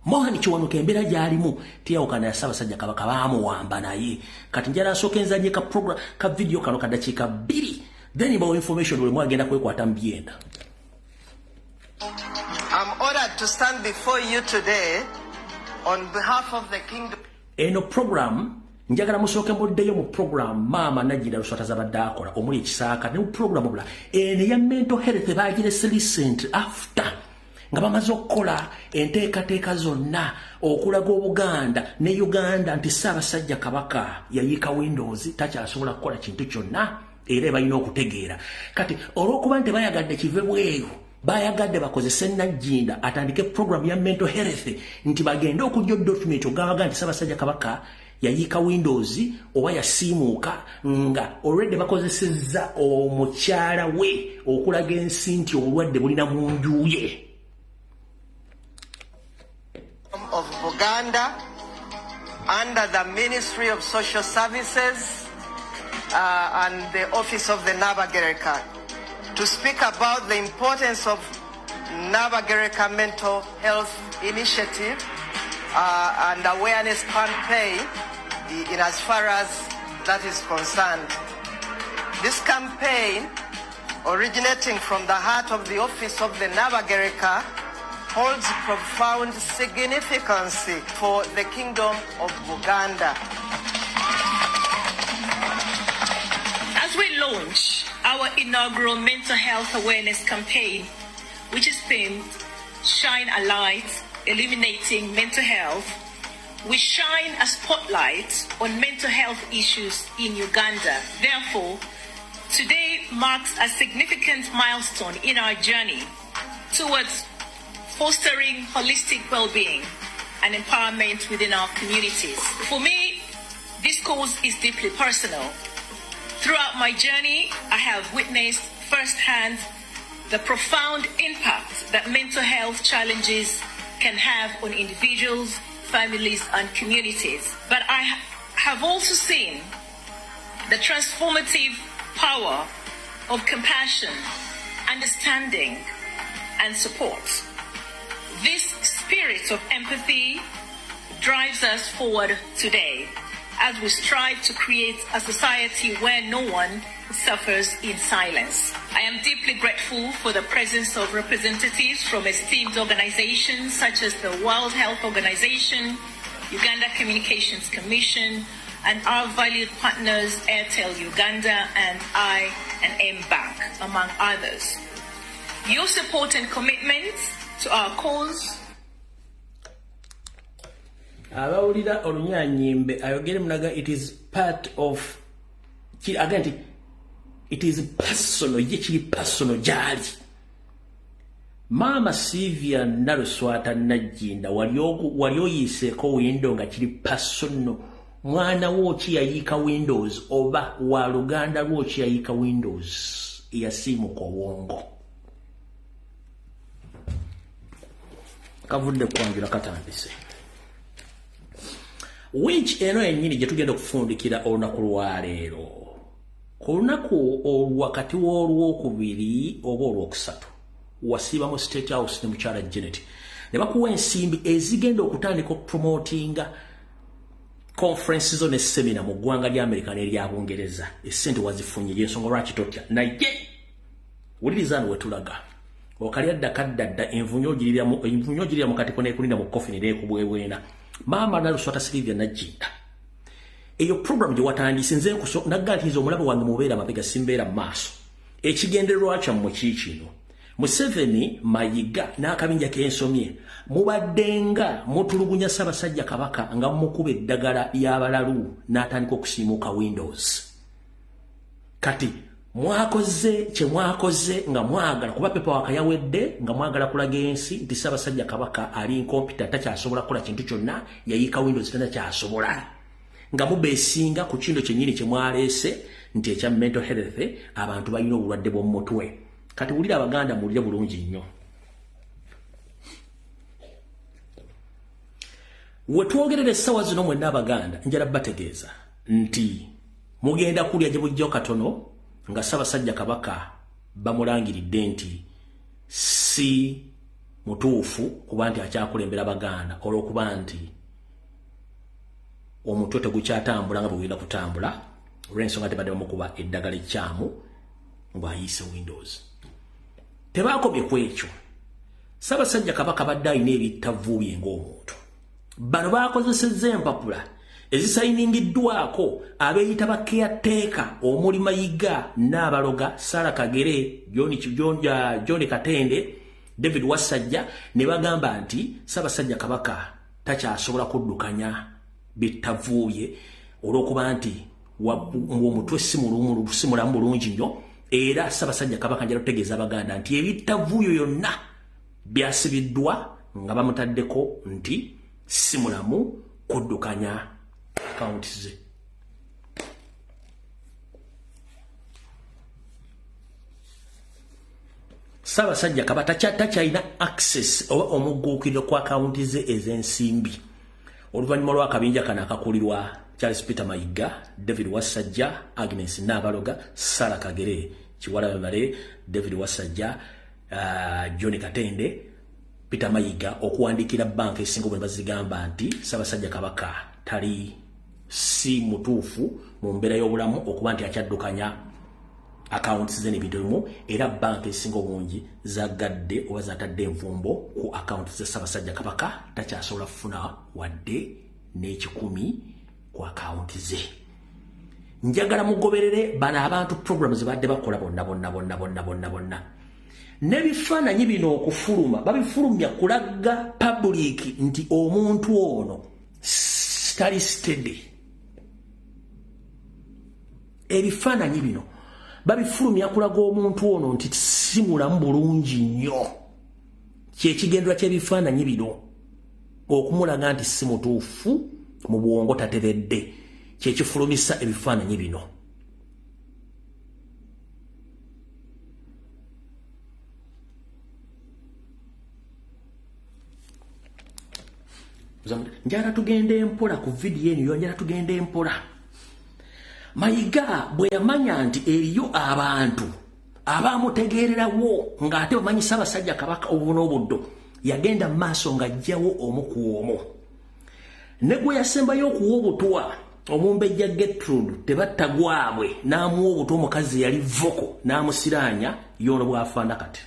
[SPEAKER 2] Mohan Kiwanuka embeera gyalimu teyawukana ya Ssaabasajja Kabaka baamuwamba naye. Kati njala nsooka enzanye ka video kano ka dakiika 2 then about information buli mwagenda kwekwata mu byenda.
[SPEAKER 6] I'm honored to stand before you today on behalf of the kingdom.
[SPEAKER 2] Eno program njagala musooke muddeyo mu program Mama Nagginda Luswata zabadde akola omuli ekisaaka ne mu program obula eno ya mental health baagirese recent after nga bamaze okukola enteekateeka zonna okulaga Obuganda ne Uganda nti Ssaabasajja Kabaka yayiika Windows takyasobola kukola kintu kyonna era balina okutegeera. Kati olw'okuba nti bayagadde kive bweru bayagadde bakozese Nagginda atandike program ya mental health nti bagende okujja document ogabaga nti Ssaabasajja Kabaka yayiika Windows oba yasiimuuka nga already bakozesezza omukyala we okulaga ensi nti obulwadde bulina mu nju ye.
[SPEAKER 6] Of Buganda under the Ministry of Social Services and the Office of the Nabagereka to speak about the importance of Nabagereka Mental Health Initiative and awareness campaign in as far as that is concerned. This campaign, originating from the heart of the Office of the Nabagereka, holds profound significance for the Kingdom of Buganda.
[SPEAKER 7] As we launch our inaugural mental health awareness campaign, which is themed Shine a Light, Illuminating Mental Health, we shine a spotlight on mental health issues in Uganda. Therefore, today marks a significant milestone in our journey towards fostering holistic well-being and empowerment within our communities. For me, this cause is deeply personal. Throughout my journey, I have witnessed firsthand the profound impact that mental health challenges can have on individuals, families, and communities. But I have also seen the transformative power of compassion, understanding, and support. This spirit of empathy drives us forward today as we strive to create a society where no one suffers in silence. I am deeply grateful for the presence of representatives from esteemed organizations such as the World Health Organization, Uganda Communications Commission, and our valued partners Airtel Uganda and I&M Bank, among others. Your support and commitment to our cause.
[SPEAKER 2] Abawulira Olunyanyimbe ayogere munaga it is part of again it is personal ye kiri personal jali. Mama Sylvia Luswata Nagginda wali oyiseeko window nga kiri personal. Mwana wo ki yayiika Windows oba wa Luganda lwo ki yayiika Windows eyasiimuka obwongo. Kavudde kwanjula katandise. Which eno yennyini gye tugenda okufundikira olunaku lwaleero. Ku lunaku wakati w'Olwokubiri oba Olwokusatu wasiiba mu State House ne mukyala Janet ne bakuwa ensimbi ezigenda okutandika okupromotinga conferences zo ne seminar mu ggwanga lya America n'erya Bungereza. Essente wazifunye y'ensonga lwaki totya. Naye wuliriza no wetulaga. Okalya ddakadda envunyo ogirira mu katiko n'ekulinda mu coffin n'ekubwebwena. Maama Naluswata Sylvia Najjinda. Eyo program gye watandise nze naggaatiza omulabe wange mubeera mabega simbeera mu maaso. Ekigendererwa kyammwe kiikino. Museveni, Mayiga n'akabinja k'ensomye mubaddenga mutulugunya Ssaabasajja Kabaka nga mukuba eddagala ly'abalalu n'atandika okusiimuuka Windows. Kati mwakoze kye mwakoze nga mwagala kuba pepa wakayawedde nga mwagala kulaga ensi nti Ssaabasajja Kabaka ali incompetent takyasobola kukola kintu kyonna yayiika Windows takyasobola. Nga mubeesinga ku kindo kyennyini kye mwaleese nti ekya mental health abantu balina obulwadde bw'omu mutwe. Kati wulira Abaganda muwulire bulungi nnyo. We twogerera essaawa zino mwenna Abaganda njala bategeeza nti mugenda kulya gye bujjawo katono nga Ssaabasajja Kabaka bamulangiridde nti si mutuufu kuba nti akyakulembera Abaganda olw'okuba nti omutwe tegukyatambula nga bwegenda kutambula olw'ensonga tebadde bamukuba eddagala ekyamu ng'ayiise Windows. Tebaakomye ku ekyo. Ssaabasajja Kabaka badde alina ebittavuubye ng'omuntu. Bano baakozesezza empapula ezisayiningiddwako abeeyita ba caretaker omuli Mayiga, Nabaloga, Sarah Kagere, John Katende, David Wasajja ne bagamba nti Ssaabasajja Kabaka takyasobola kuddukanya bittavuubye olw'okuba nti omutwe si mulamu bulungi nnyo. Era Ssaabasajja Kabaka njala kutegeeza Abaganda nti ebittavuuyo yonna byasibiddwa nga bamutaddeko nti si mulamu kuddukanya akawunti ze. Ssaabasajja Kabaka takyalina access oba omugguukiriro ku akawunti ze ez'ensimbi. Oluvannyuma lw'akabinja kano akakulirwa Charles Peter Mayiga, David Wasajja, Agnes Nabaloga, Sarah Kagere, Kiwala Bale, David Wasajja, John Katende, Peter Mayiga okuwandiikira banka esinga bwe bazigamba nti Ssaabasajja Kabaka tali si mutuufu mu mbeera y'obulamu okuba nti akyaddukanya akawunti ze n'ebintu ebimu, era banka esinga obungi zagadde oba zatadde envumbo ku akawunti ze Ssaabasajja Kabaka takyasobola kufuna wadde n'ekikumi ku akawunti ze. Njagala mugoberere bano abantu programu ze badde bakola bonna. N'ebifaananyi bino okufuluma babifulumya kulaga public nti omuntu ono tali steady. Ebifaananyi bino babifulumya kulaga omuntu ono nti si mulamu bulungi nnyo. Kyekigendera ky'ebifaananyi bino okumulaga nti si mutuufu mu bwongo tateredde. Kyekifulumisa ebifaananyi bino. Njala tugende empola ku vidiyo eno, njala tugende empola. Mayiga bwe yamanya nti eriyo abantu abamutegeererawo ng'ate bamanyi Ssaabasajja Kabaka obu n'obuddo, yagenda mu maaso ng'ajjawo omu ku omu. Ne gwe yasembayo okuwa obutwa omumbejja Gertrude tebatta gwabwe n'amuwa obutwa omukazi yali voko n'amusiraanya y'ono bw'afaana kati.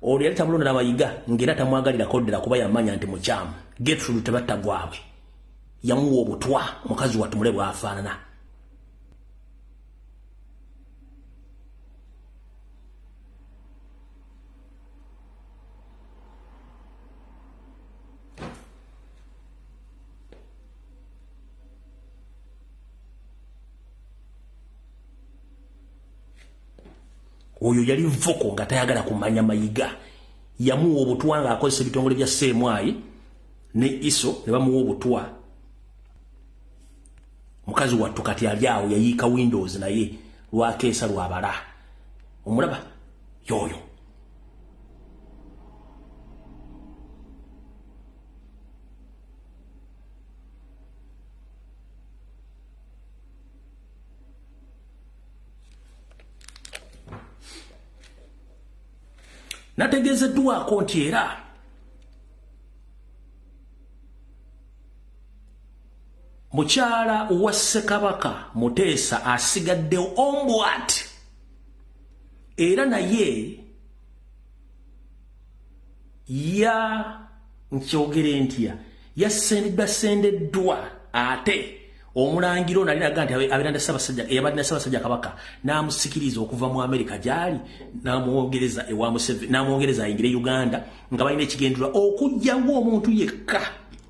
[SPEAKER 2] Oli yali tamulonda na Mayiga ng'era tamwagalirako ddala kuba yamanya nti mukyamu. Gertrude tebatta gwabwe yamuwa obutwa mukazi watumule bw'afaanana. Oyo yali voko nga tayagala kumanya Mayiga. Yamuwa obutwa ng'akozesa ebitongole bya Seemwayi ne Iso ne bamuwa obutwa. Mukazi wattu kati ali awo yayiika Windows naye lwakeesa lwabala. Omulaba yoyo. nategezeddwako nti era mukyala wa Ssekabaka Muteesa asigaddewo ombwat era naye nkyogere ntya yasendeddwa ate omulangiro nali naga nti abiranda Ssaabasajja eyabadde Ssaabasajja Kabaka n'amusikiriza okuva mu Amerika gyali n'amwongereza ewa Museveni n'amwongereza ayingire Uganda nga balina ekigendera okujjawo omuntu yekka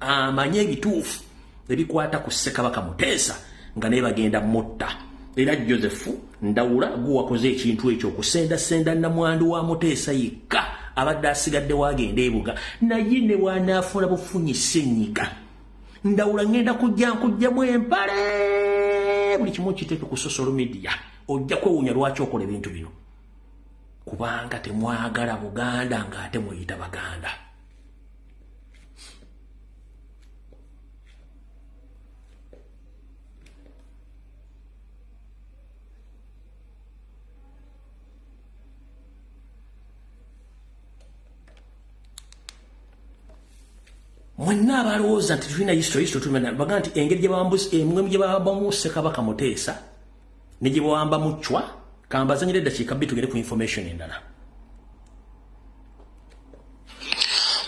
[SPEAKER 2] amanye ebituufu ebikwata ku Ssekabaka Muteesa nga naye bagenda mutta era Joseph Ndawula guwakoze ekintu ekyo okusendasenda namwandu wa Muteesa yekka abadde asigadde wagenda ebuga naye ne wanaafuna bufunyisa ennyiga Ndawula ngenda kujjamu empale buli kimu kiteeke ku social media ojja kwewuunya lwaki okola ebintu bino kubanga temwagala Buganda ng'ate muyita Baganda. Mwenna abalowooza nti tulina history tumenya baga nti engeri gye bawambamu Ssekabaka Muteesa ne gye bawamba Muchwa kambazanyira eddakiika bbiri tugere ku information endala.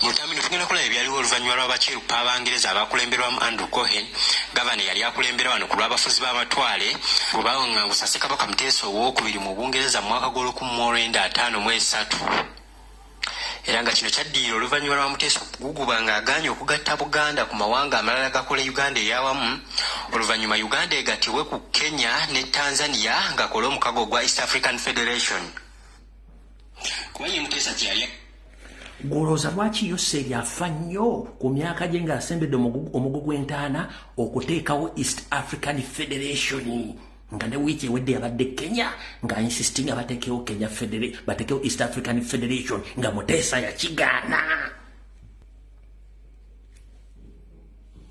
[SPEAKER 8] Mutamino tugenda kulaba ebyaliwo oluvannyuma lw'abakirupa Abangereza abakulemberwamu Andrew Cohen, gavana yali akulembera wano ku lw'abafuzi b'amatwale bwe bawangangusa Ssekabaka Muteesa owookubiri mu Bungereza mu mwaka gw'olukumi era nga kino kyaddiira oluvannyuma lwa Muteesa okuguguba ng'agaanye okugatta Buganda ku mawanga amalala gakola Uganda ey'awamu, oluvannyuma Uganda egattibwe ku Kenya ne Tanzania ng'akola omukago gwa East African Federation. Kubanye Muteesa kyali
[SPEAKER 2] Golooza lwaki Yoseri afa nnyo ku myaka gye ng'asembedde omugo gw'entaana okuteekawo East African Federation nga ne wiiki ewedde yabadde Kenya nga insisting batekewo Kenya batekewo East African Federation nga Muteesa yakigaana.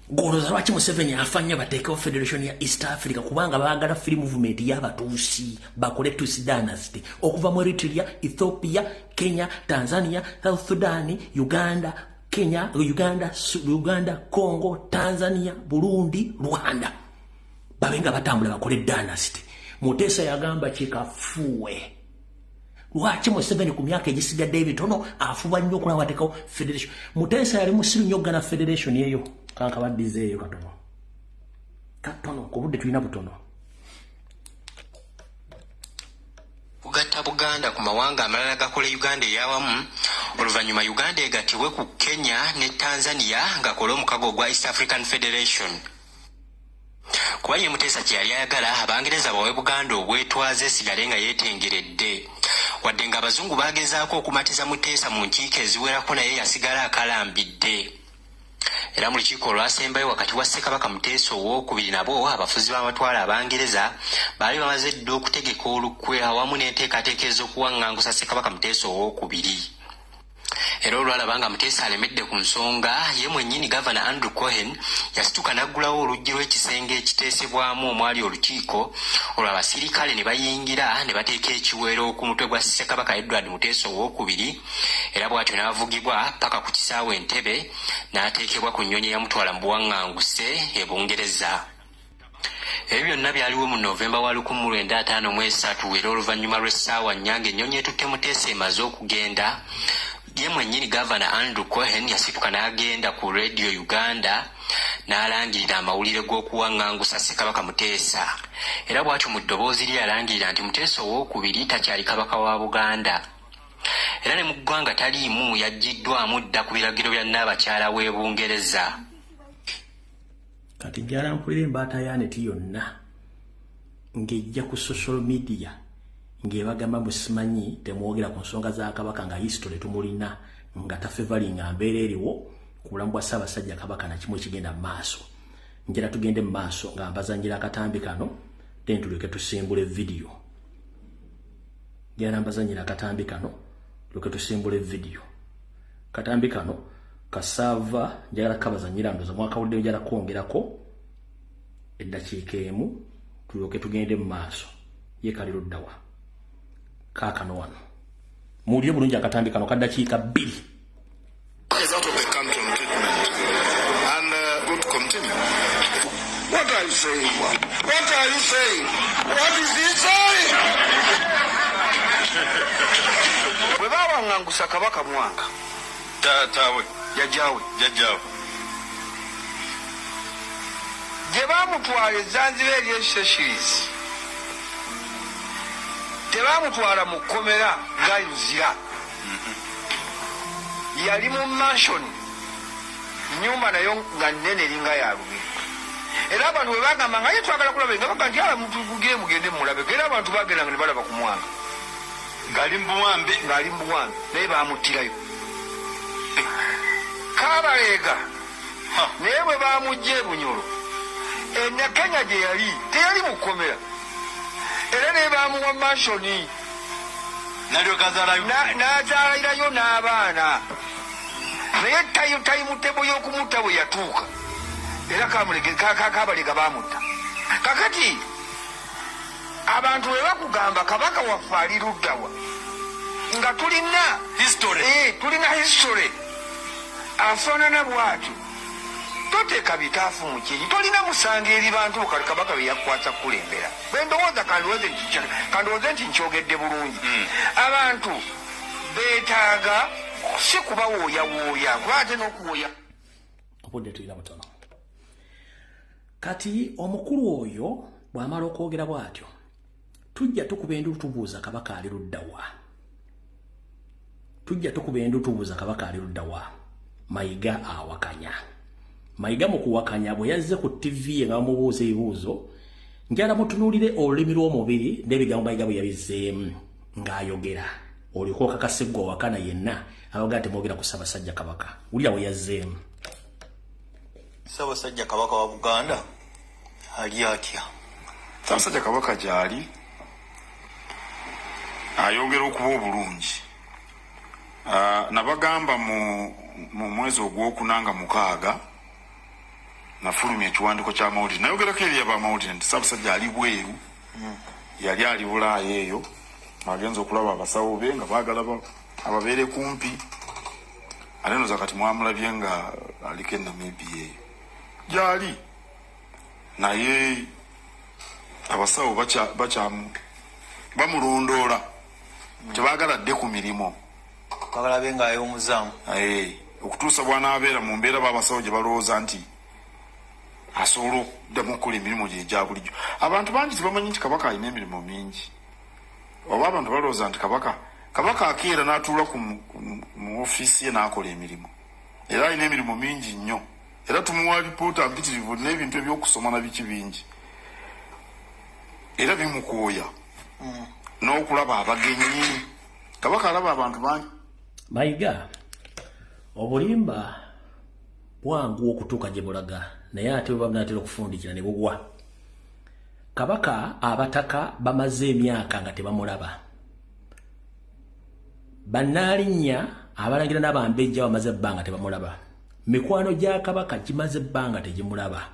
[SPEAKER 2] Golooza lwaki Museveni afa nnyo batekewo Federation ya East Africa kubanga baagala free movement y'Abatuusi bakole Tusi dynasty okuva mu Eritrea, Ethiopia, Kenya, Tanzania, South Sudan, Uganda, Kenya, Uganda, Congo, Tanzania, Burundi, Rwanda. Babenga batambula bakole dynasty. Muteesa yagamba kikafuwe. Lwaki Museveni ku myaka egisigadde ebitono afuba nnyo okulaba bateekawo Federation. Muteesa yali musiru nnyo okugana Federation eyo kanka baddizeeyo katono ku budde tulina butono.
[SPEAKER 8] kugatta Buganda ku mawanga amalala gakola Uganda ey'awamu, oluvannyuma Uganda egattibwe ku Kenya ne Tanzania ng'akola omukago gwa East African Federation. Kuba ye Muteesa kye yali ayagala Abangereza bawe Buganda obwetwaze esigale nga yeetengeredde. Wadde ng'Abazungu baagezaako okumatiza Muteesa mu nkiiko eziwerako naye yasigala akalambidde. Era mu lukiiko olwasembayo wakati wa Ssekabaka Muteesa owookubiri nabo abafuzi b'amatwale Abangereza baali bamaze dda okutegeka olukwe awamu n'enteekateeka ez'okuwaŋŋangusa Ssekabaka Muteesa owookubiri. Era olwalaba nga Muteesa alemedde ku nsonga, ye mwennyini gavana Andrew Cohen yasituka n'aggulawo oluggi lw'ekisenge ekiteesebwamu omwali olukiiko, olwo abasirikale ne bayingira ne bateeka ekiwero ku mutwe gwa Ssekabaka Edward Muteesa owookubiri, era bw'atyo n'avugibwa paka ku kisaawe Entebbe n'ateekebwa ku nnyonyi eyamutwala mu buwaŋŋanguse e Bungereza. Ebyo byonna byaliwo mu Novemba wa 1953 era oluvannyuma lw'essaawa nnyange ennyonyi etutte Muteesa emaze okugenda, ye mwennyini gavana Andrew Cohen yasituka n'agenda ku Radio Uganda n'alangirira amawulire g'okuwaŋŋangusa Ssekabaka Muteesa. Era bw'atyo mu ddoboozi lye yalangirira nti Muteesa owookubiri takyali kabaka wa Buganda. Era ne mu ggwanga taliimu yaggiddwamu dda ku biragiro bya Nnaabakyala w'e Bungereza.
[SPEAKER 2] Kati njala mpulira embaata yaaneti yonna ng'ejja ku social media ng'ebagamba musimanyi temwogera ku nsonga za Kabaka nga history tumulina nga tafevalinga mbeera eriwo ku bulamu bwa Ssaabasajja Kabaka na kimu ekigenda mu maaso. Njala tugende mu maaso nga mbazanjira akatambi kano then tuleke tusimbule video. Njala mbazanjira akatambi kano tuleke tusimbule video. Katambi kano kasava njala kabazanyira ndoza mwaka wudde njala kwongerako eddakiika emu tulyoke tugende mu maaso. Ye kaliro ddawa kaakano wano Muliye bulungi akatambi kano kaddakiika 2.
[SPEAKER 9] Is out of the country on treatment and good continue. What are you saying? What are you saying? What is he saying? Bwe bawaŋŋangusa Kabaka Mwanga
[SPEAKER 3] Tawe.
[SPEAKER 9] jajjaawe gye baamutwala Zanzibar ery'Seychelles tebaamutwala mu kkomera nga Luzira. Yali mu mansion nyumba nayo nga nnene eringa ya Lubiri. Era abantu bwe bagamba nga ye twagala kulaba nga baga nti ala mutugire mugende mulabe. Era abantu bagenda nga ne balaba ku Mwanga ng'ali mu buwambe naye baamuttirayo. Kabalega naye bwe baamugja e Bunyoro Kenya gye yali teyali mu kkomera era naye baamuwa mansioni n'azaalirayo n'abaana naye tayimutebo y'okumutta bwe yatuuka era Kabalega baamutta. Kakati abantu bwe bakugamba Kabaka waffe ali luddawa nga tulina history afaanana bw'atyo toteeka bitaafu mu kinyi tolina musanga eri bantu Kabaka bye yakwasa kulembera. Bwe ndowooza kandowooze nti nkyogedde bulungi. Abantu beetaaga si kubawooyawooya kuba ate n'okuwooya.
[SPEAKER 2] Obudde tuyira butono. Kati omukulu oyo bw'amala okwogera bw'atyo tujja tukuba endu tubuuza Kabaka ali luddawa. Kabaka ali luddawa. Mayiga awakanya. Mayiga mu kuwakanya bwe yazze ku TV nga bamubuuza ebibuuzo njala mutunuulire olulimi lw'omubiri n'ebigambo Mayiga bwe yabizzeemu ng'ayogera. Oliko kakaseggwa wakana yenna abaga nti mwogera ku Ssaabasajja Kabaka. Wulira bwe yazzeemu.
[SPEAKER 10] Ssaabasajja Kabaka wa Buganda ali atya?
[SPEAKER 9] Ssaabasajja Kabaka gy'ali ayongera okuba obulungi. Nabagamba mu mwezi ogw'okunanga 6 nafulumya ekiwandiiko kya mawulire nayogerako eri abamawulire nti Ssaabasajja ali bweru yali ali Bulaaya eyo agenza okulaba abasawo be nga baagala ababeere kumpi ate noza kati mwamulabye nga aliko Namibia eyo gyali naye abasawo bamulondoola tebaagala dde ku mirimu
[SPEAKER 10] bagala be nga ay'omuzaamu
[SPEAKER 9] okutuusa bw'anaabeera mu mbeera b'abasawo gye balowooza nti asobola okuddamu okukola emirimu gye egya bulijjo. Abantu bangi tebamanyi nti Kabaka alina emirimu mingi oba abantu balowooza nti Kabaka akeera n'atuula mu ofiisi ye n'akola emirimu era alina emirimu mingi nnyo era tumuwa lipoota mpitirivu n'ebintu ebyokusoma na biki bingi era bimukooya n'okulaba abagenyi. Kabaka alaba abantu bangi.
[SPEAKER 2] Mayiga obulimba bwangu okutuuka gye bulaga naye ate bwe banaatera okufundikira ne bugwa. Kabaka abataka bamaze emyaka nga tebamulaba. Bannaalinnya abalangira n'abambejja bamaze ebbanga tebamulaba. Mikwano gya Kabaka gimaze ebbanga tegimulaba.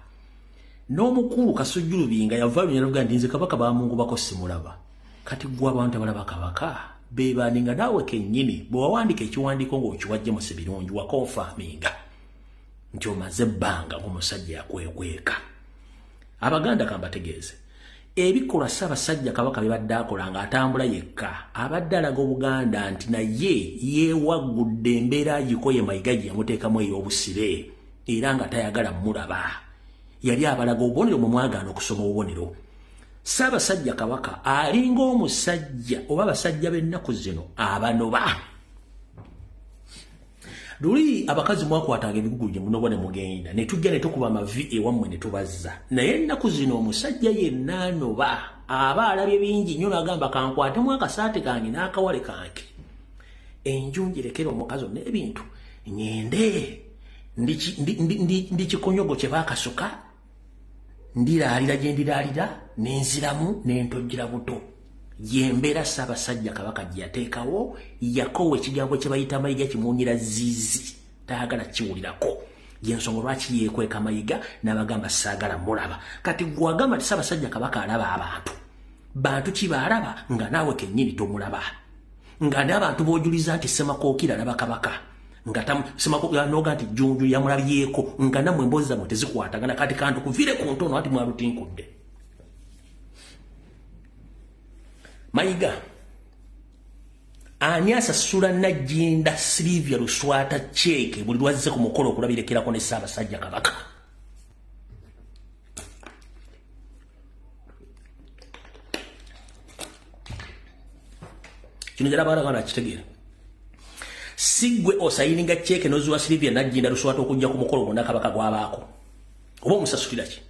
[SPEAKER 2] N'omukulu Kasujjulubinga yava lunyalavuga nti nze Kabaka bamungubako simulaba. Kati gwe abantu abalaba Kabaka bebaninga naawe kennyini bwe wawandika ekiwandiiko ng'okiwajje mu Sibirungi wakonfaminga nti omaze ebbanga ng'omusajja yakwekweka. Abaganda kambategeeze ebikolwa Ssaabasajja Kabaka bibadde akola ng'atambula yekka abadde alaga Obuganda nti naye yeewaggudde embeera agikoye Mayiga gye yamuteekamu ey'obusire era nga tayagala mulaba. Yali abalaga obubonero mu mwagaana okusoma obubonero. Ssaabasajja Kabaka alinga omusajja oba abasajja b'ennaku zino abanoba. Luli abakazi mwakwatanga ebigugu gye munoba ne mugenda ne tujja ne tukuba amavi ewammwe ne tubazza. Naye ennaku zino omusajja yenna anoba aba alabye bingi nnyo n'agamba kankwatemu akasaati kange n'akawale kange. Enju ngirekera omukazi n'ebintu ngende ndi kikonyogo kye baakasuka ndiraalira gye ndiraalira n'enziramu n'entojjera buto. Yembeera Ssaabasajja Kabaka gye yateekawo yakowa ekigambo kye bayita Mayiga kimuwunyira ziizi tayagala kiwulirako. Y'ensonga lwaki yeekweka Mayiga n'abagamba saagala mulaba. Kati gwe agamba nti Ssaabasajja Kabaka alaba abantu. Bantu ki baalaba nga naawe kennyini tomulaba. nga n'abantu bojuliza nti Semakookira n'abakabaka nga Semakookira noga nti Jjunju yamulabyeko nga namwe emboozi zammwe tezikwatagana kati kantu kuvire ku ntono ati mwalutinkudde. Mayiga ani asasula Najjinda Silivia Luswata cheeke buli lwazze ku mukolo okulabirekirako ne Ssaabasajja Kabaka. Kino jala baala kitegeera. Sigwe osayininga cheeke nozuwa Silivia Najjinda Luswata okujja ku mukolo gwonna Kabaka gwabaako. Oba omusasulira ki?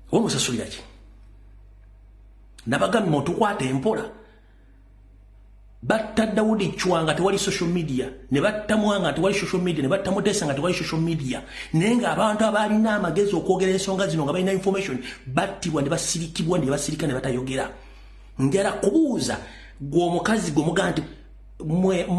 [SPEAKER 2] Oba omusasulira ki? Nabagambye mutukwate empola. Batta Daudi Chwa nga tewali social media, ne batta Mwanga tewali social media, ne batta Mutesa nga tewali social media. Naye nga abantu abalina amagezi okwogera ensonga zino nga balina information battibwa ne basirikibwa ne basirika ne batayogera. Ngera kubuuza gwe omukazi gwe mugaa nti mwe.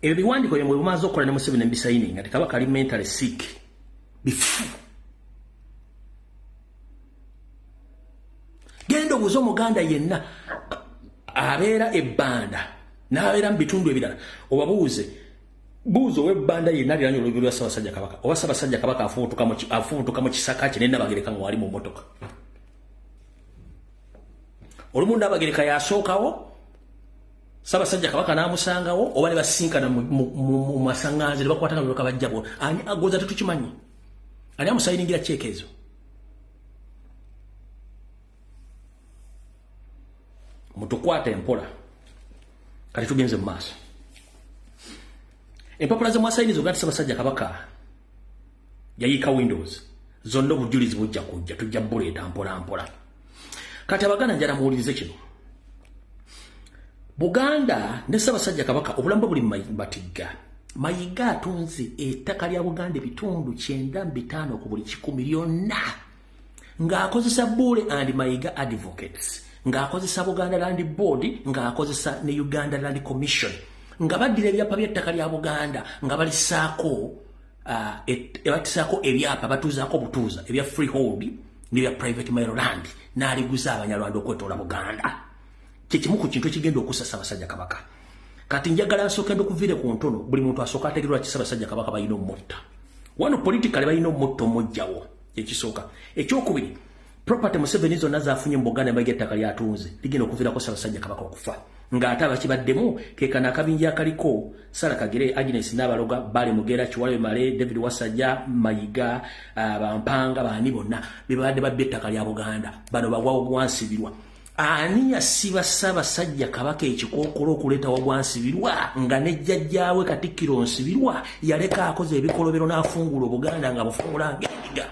[SPEAKER 2] Ebyo biwandiiko bye mumaze okukola ne Museveni Mbisaini nga Kabaka ali mentally sick. Bifu. Genda obuuza Omuganda yenna abeera ebbanda n'abeera mu bitundu ebirala obabuuze buuzo w'ebbanda yenna aliranye olubiri lwa Ssaabasajja Kabaka oba Ssaabasajja Kabaka afubutuka mu kisaka kye ne Nabagereka nga wali mu mmotoka. Olumu Nabagereka yasookawo Ssaabasajja Kabaka n'amusangawo oba ne basinkana mu masaŋŋanze ne bakwatana ne bakabajjabo. Ani agoza tetukimanyi. Ani amusayiningira cheeke ezo. Mutukwata empola. Kati tugenze mu maaso. Empapula ze mwasayiniza ogati Ssaabasajja Kabaka yayiika Windows. Zonna obujulizi bujja kujja tujja buleeta mpola. Kati Abaganda njala muwulirize kino. Buganda ne Ssaabasajja Kabaka obulamba buli Mayiga. Mayiga atunze ettaka lya Buganda ebitundu 9.5 ku buli 100 byonna ng'akozesa Bule and Mayiga Advocates, ng'akozesa Buganda Land Board, ng'akozesa ne Uganda Land Commission, nga baddira ebyapa by'ettaka lya Buganda nga balisaako ebatisaako ebyapa batuuzaako butuuza ebya freehold n'ebya private land n'aliguza Abanyarwanda okwetoola Buganda. Kimu ku kintu ekigenda okussa Ssaabasajja Kabaka. Kati njagala nsooke ndukuvire ku ntono buli muntu asooka ategerwa ki Ssaabasajja Kabaka balina omutta. Wano politically balina omutta omujjawo ekisooka. Ekyokubiri, property Museveni zonna zaafunye mu Buganda mbage ettaka lyatunze ligenda okuviirako Ssaabasajja Kabaka okufa. Ng'ate abakibaddemu keekana akabinja akaliko Sarah Kagere, Agnes Nabaloga, Bale Mugera, Kiwalabe Male, David Wasajja, Mayiga, Bampanga, baani bonna be babadde babba ettaka lya Buganda. Bano bagwawo bwansibirwa. Ani yasiba Ssaabasajja Kabaka ekikookolo okuleeta wabwansibirwa nga ne jjajjaawe Katikkiro Nsibirwa yaleka akoze ebikolobero n'afungula Obuganda nga bufungula ng'endiga.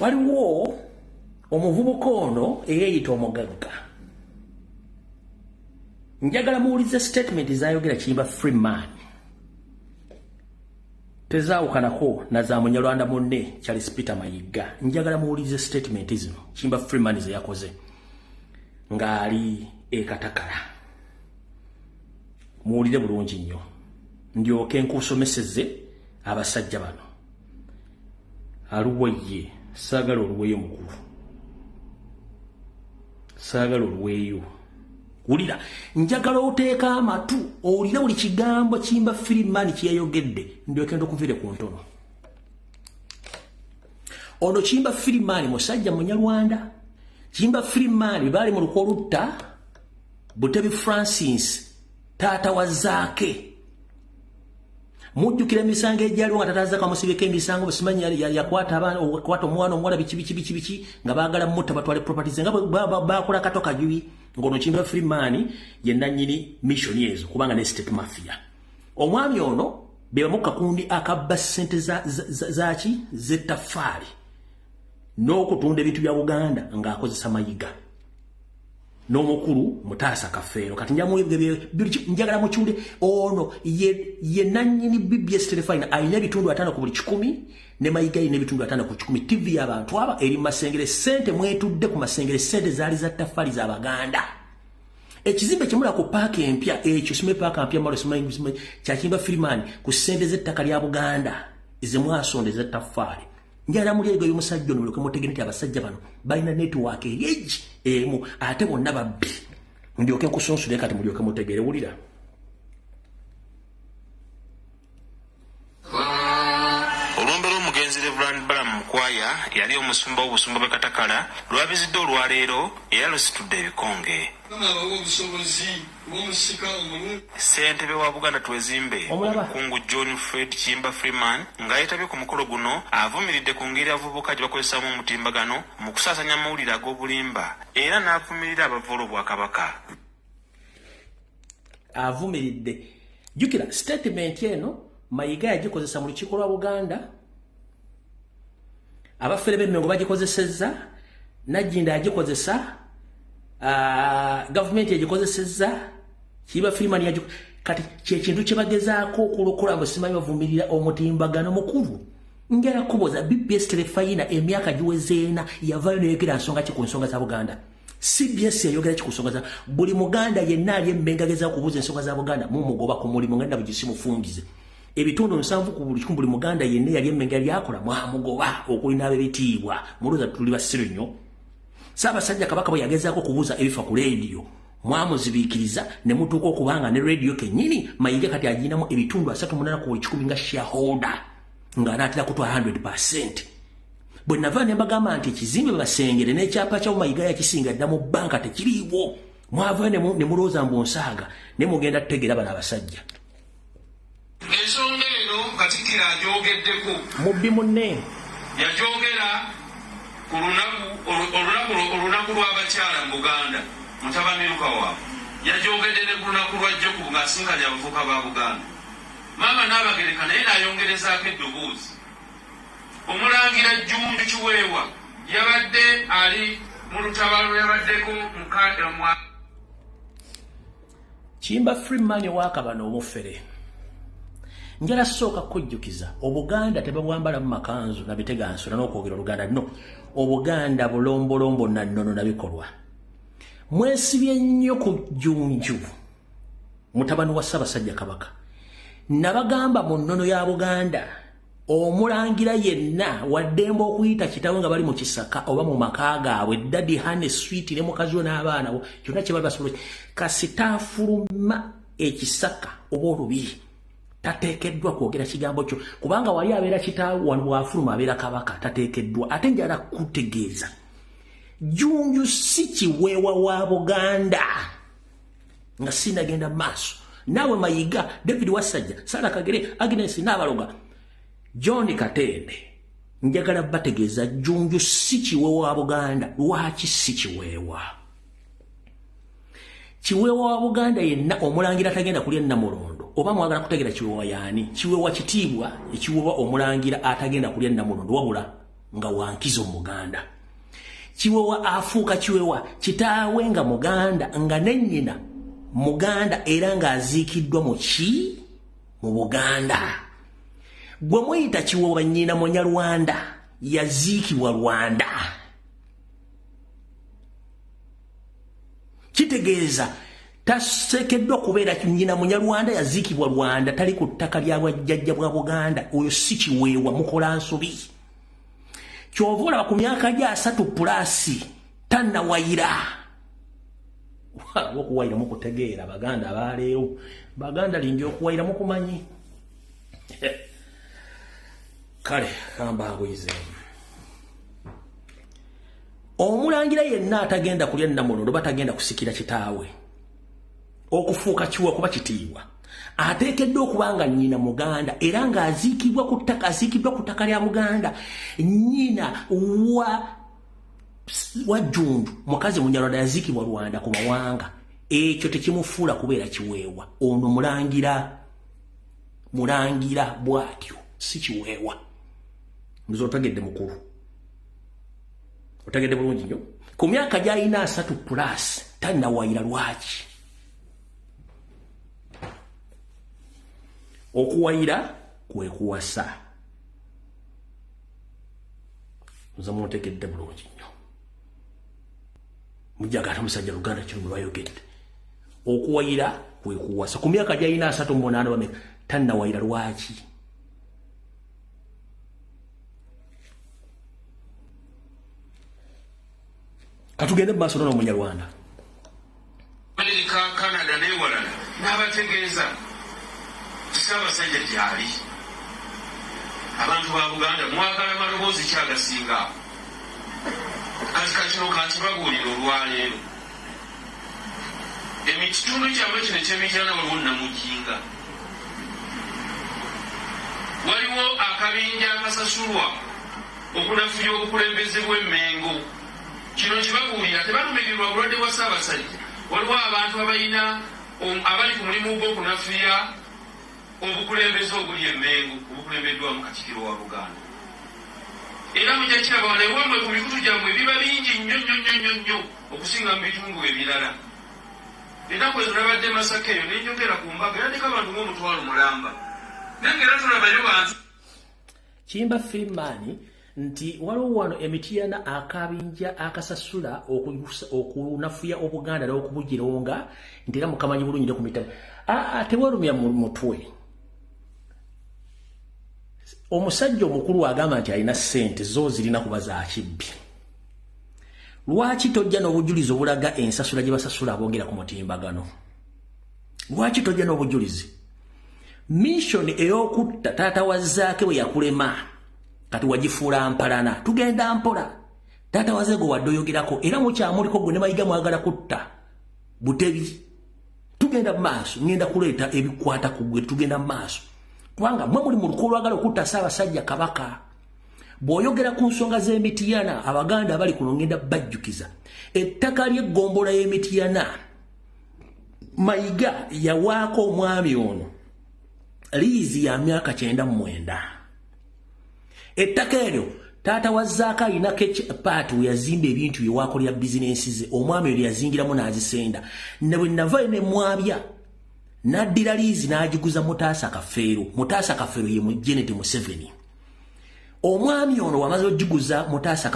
[SPEAKER 2] Waliwo omuvubuka ono eyeeyita omugagga. Njagala muwulize statement zayogera Kiyimba Freeman. Tezaawukanako na za Munyarwanda munne Charles Peter Mayiga. Njagala muwulize statement zino Kiyimba Freeman ze yakoze ng'ali Katakala. Muwulire bulungi nnyo ndyoke nkusomeseze abasajja bano. Aluweye saagala oluweyo mukulu. Saagala oluweyo. Wulira, njagala oteeka amatu owulira buli kigambo Kiyimba Freeman kyeyayogedde ndyoke ndukuvire ku ntono. Ono Kiyimba Freeman musajja Munyarwanda. Kiyimba Freeman baali mu lukwo lutta Butebi Francis taata wa Zaake. Mujjukira emisango egyaliwo nga taata Zaake amusibeko emisango basimanyi yakwata abaana okwata omwana omuwala biki nga baagala mutta batwale properties nga bakola kato kajubi. Ngono Kiyimba Freeman ye nannyini mission ezo kubanga ne state mafia. Omwami ono be bamuka kundi akabba ssente zaki z'ettafaali n'okutunda ebintu bya Buganda ng'akozesa Mayiga. n'omukulu Mutaasa Kafeero kati njagala mukyule ono ye nannyini BBS Telefine ayina ebitundu 5 ku buli 100 ne Mayiga ayina ebitundu 5 ku 10 TV y'abantu aba eri Masengere sente mwetudde ku Masengere sente zaali za ttaffaali z'Abaganda ekizimbe kimula ku paaka empya ekyo sime paaka empya Morrisman Kyakimba Freeman ku sente z'ettaka lya Buganda ezimwasonde z'ettaffaali njala mulyego y'omusajja ono mulyoke mutegere nti abasajja bano balina network eyeji emu ate bonna babbi ndyoke nkusonsule kati mulyoke mutegere wulira
[SPEAKER 8] olumbero omugenzi Reverend Balaam Mukwaya yali omusumba w'obusumba bwe Katakala lwabizidde olwaleero era lusitudde ebikonge ssentebe wa Buganda Twezimbe omukungu John Fred Kimba Freeman nga yeetabye ku mukolo guno avumiridde ku ngeri abavubuka gye bakozesaamu omutimbagano mu kusaasanya amawulire ag'obulimba era n'avumirira abavoola obwakabaka
[SPEAKER 2] avumiridde jukira statement eno Mayiga yagikozesa mu lukiiko lwa Buganda abafere b'emmengo bagikozesezza Najjinda yagikozesa government yagikozesezza Kiba Freeman kati kyekintu kye bagezaako okulokola mbu simanyi bavumirira omutimbagano mukulu ngera kuboza BBS Telefine emyaka giwezeena yavaayo neyogera nsonga ki ku nsonga za Buganda CBS yayogera ki ku nsonga za buli Muganda yenna ali emmengo agezaako okubuuza ensonga za Buganda mumugoba ku mulimu nga bugisimufungize ebitundu 7 ku buli 100 buli Muganda yenna yali emmengo yakola mwamugoba okulina ab'ebitiibwa muluza tuli basiru nnyo Ssaabasajja Kabaka bwe yagezaako okubuuza ebifa ku leediyo mwamuzibiikiriza ne mutuuka okubanga ne leediyo kennyini Mayiga kati aginamu ebitundu 38 ku buli 100 nga shareholder ng'anaatera kutwala 100%. Bwe nava ne mbagamba nti ekizimbe Basengere n'ekyapa kya Mayiga yakisinga dda mu bbanka tekiriiwo mwavayo ne mulowooza mbu nsaaga ne mugenda tutegeera bano abasajja.
[SPEAKER 11] Ensonga eno Katikkiro agyogeddeko
[SPEAKER 2] mubbi munne
[SPEAKER 11] yajogera ku olunaku lw'abakyala mu Buganda mutabani Lukawa yajogedde ne ku lunaku lwa Jjoku ng'asinkanya abavubuka ba Buganda maama n'Abagereka naye n'ayongerezaako eddoboozi omulangira Jjunju Kiweewa yabadde ali mu lutabaalo yabaddeko
[SPEAKER 2] Kimba Freeman waakabano omufere njala sooka kujjukiza Obuganda tebabwambala mu makanzu na bitegansula n'okwogera Oluganda no Obuganda bulombolombo na nnono na bikolwa mwesibye nnyo ku Jjunju mutabani wa Ssaabasajja Kabaka nabagamba mu nnono ya Buganda omulangira yenna waddemba okuyita kitawe nga bali mu kisaka oba mu maka gaabwe Daddy Hane Sweet ne mukazi we n'abaana bo kyonna kye bali basobola kasitaafuluma ekisaka oba olubiri tateekeddwa kwogera kigambo kyo kubanga wali abeera kitaawe wano bw'afuluma abeera kabaka tateekeddwa ate njala kutegeeza Jjunju si kiweewa wa Buganda nga sinagenda maaso naawe Mayiga David Wasajja Sarah Kagere Agnes Nabaloga John Katende njagala bategeeza Jjunju si kiweewa wa Buganda lwaki si kiweewa wa Buganda yenna omulangira tagenda kulya Namulondo oba mwagala kutegera kiweewa yaani kiweewa kitiibwa ekiweewa omulangira atagenda kulya Namulondo wabula nga wankizo Muganda kiweewa afuuka kiweewa kitaawe nga Muganda nga nennyina Muganda era ng'aziikiddwa mu Buganda gwe muyita kiweewa nnyina Munyarwanda yaziikibwa Rwanda kitegeeza tasekeddwa kubeera nnyina Munyarwanda yaziikibwa Rwanda tali ku ttaka lya bwajjajja bwa Buganda oyo si kiweewa mukola nsobi kyova olaba ku myaka gya 3+ tannawayira okuwayira mukutegeera Baganda abaaleewo Baganda lingi okuwayira mukumanyi kale kambanguyizemu omulangira yenna atagenda kulya Namulondo batagenda kusikira kitaawe okufuuka kiwa kuba kitiibwa ateekeddwa okubanga nnyina Muganda era ng'aziikibwa ku ttaka lya Buganda nnyina wa Jjunju mukazi Munyarwanda yaziikibwa Rwanda ku mawanga ekyo tekimufuula kubeera kiweewa ono mulangira bw'atyo si kiweewa nzo otegedde mukulu otegedde bulungi nnyo ku myaka gy'alina 3+ tannawayira lwaki okuwayira kwe kuwasa nze muntekedde bulungi nnyo mujagala musajja Luganda kirumu lwayogedde okuwayira kwe kuwasa ku myaka gy'alina 38 bameka tannawayira lwaki katugende mu maaso n'omunyarwanda
[SPEAKER 11] Amerika, Canada n'ewalala n'abategeeza Ssaabasajja gyali abantu ba Buganda mwagala maloboozi kyagasinga kino kankibabuulira olwaleero ekitundu kyabwe kino eky'emityana waliwo Namujinga waliwo akabinja akasasulwa okunafuya obukulembeze bw'Emmengo kino kibabuulira tebalumirirwa bulwadde bwa Ssaabasajja waliwo abantu abalina abali ku mulimu gw'okunafuya obukulembeze obuli Emmengo obukulembeddwamu Katikkiro wa Buganda era mujja kiraba wano ewamwe ku mikutu gyammwe biba bingi nnyo okusinga mu bitundu ebirala ennaku ezo nabadde Masaka eyo nenjogera ku mbaga yandika abantu ng'omutwalo mulamba nange era tulabayo bantu
[SPEAKER 2] Kiyimba Freeman nti waliwo wano emitiyana akabinja akasasula okunafuya Obuganda n'okubugironga nti era mukamanyi bulungi ne ku mitala tewerumya mu mutwe omusajja omukulu agamba nti alina ssente zo zirina kuba za kibbi lwaki tojja n'obujulizi obulaga ensasula gye basasula abongera ku mutimbagano lwaki tojja n'obujulizi mission ey'okutta taata wa Zaake bwe yakulema kati wagifuula mpalana tugenda mpola taata wa Zaake wadde oyogerako era mukyamuliko gwe ne Mayiga mwagala kutta Butebi tugenda mu maaso ngenda kuleeta ebikwata ku gwe tugenda mu maaso kubanga mwe muli mu lukolo lwagala okutta Ssaabasajja Kabaka bw'oyogera ku nsonga z'emitiyana Abaganda abali kuno ngenda bajjukiza ettaka ly'eggombolola y'emitiyana Mayiga yawaako omwami ono liizi ya myaka 99 ettaka eryo taata wa Zaake alinako ekipaati we yazimba ebintu byewakolera bizinensi ze omwami oyo yazingiramu n'azisenda ne bwe nava ne mwabya n'addira liizi n'agiguza Mutaasa Kafeero ye mu Janet Museveni omwami ono wamaze ogiguza Mutaasa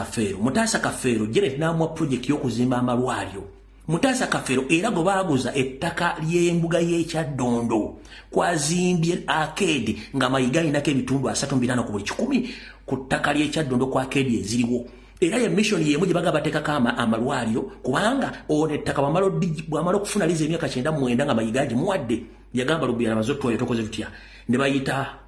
[SPEAKER 2] Kafeero Janet n'amuwa pulojekiti y'okuzimba amalwaliro Mutaasa Kafeero era gwe baaguza ettaka ly'embuga y'Ekyaddondo kwazimbye arcade nga Mayiga alinako ebitundu 35 ku buli 100 ku ttaka ly'Ekyaddondo ku arcade eziriwo era ye mission yemu gye baga bateekako amalwaliro kubanga ono ettaka bw'amala okufuna liizi emyaka 99 nga Mayiga agimuwadde yagamba Lubira Mazotto tokoze tutya ne bayita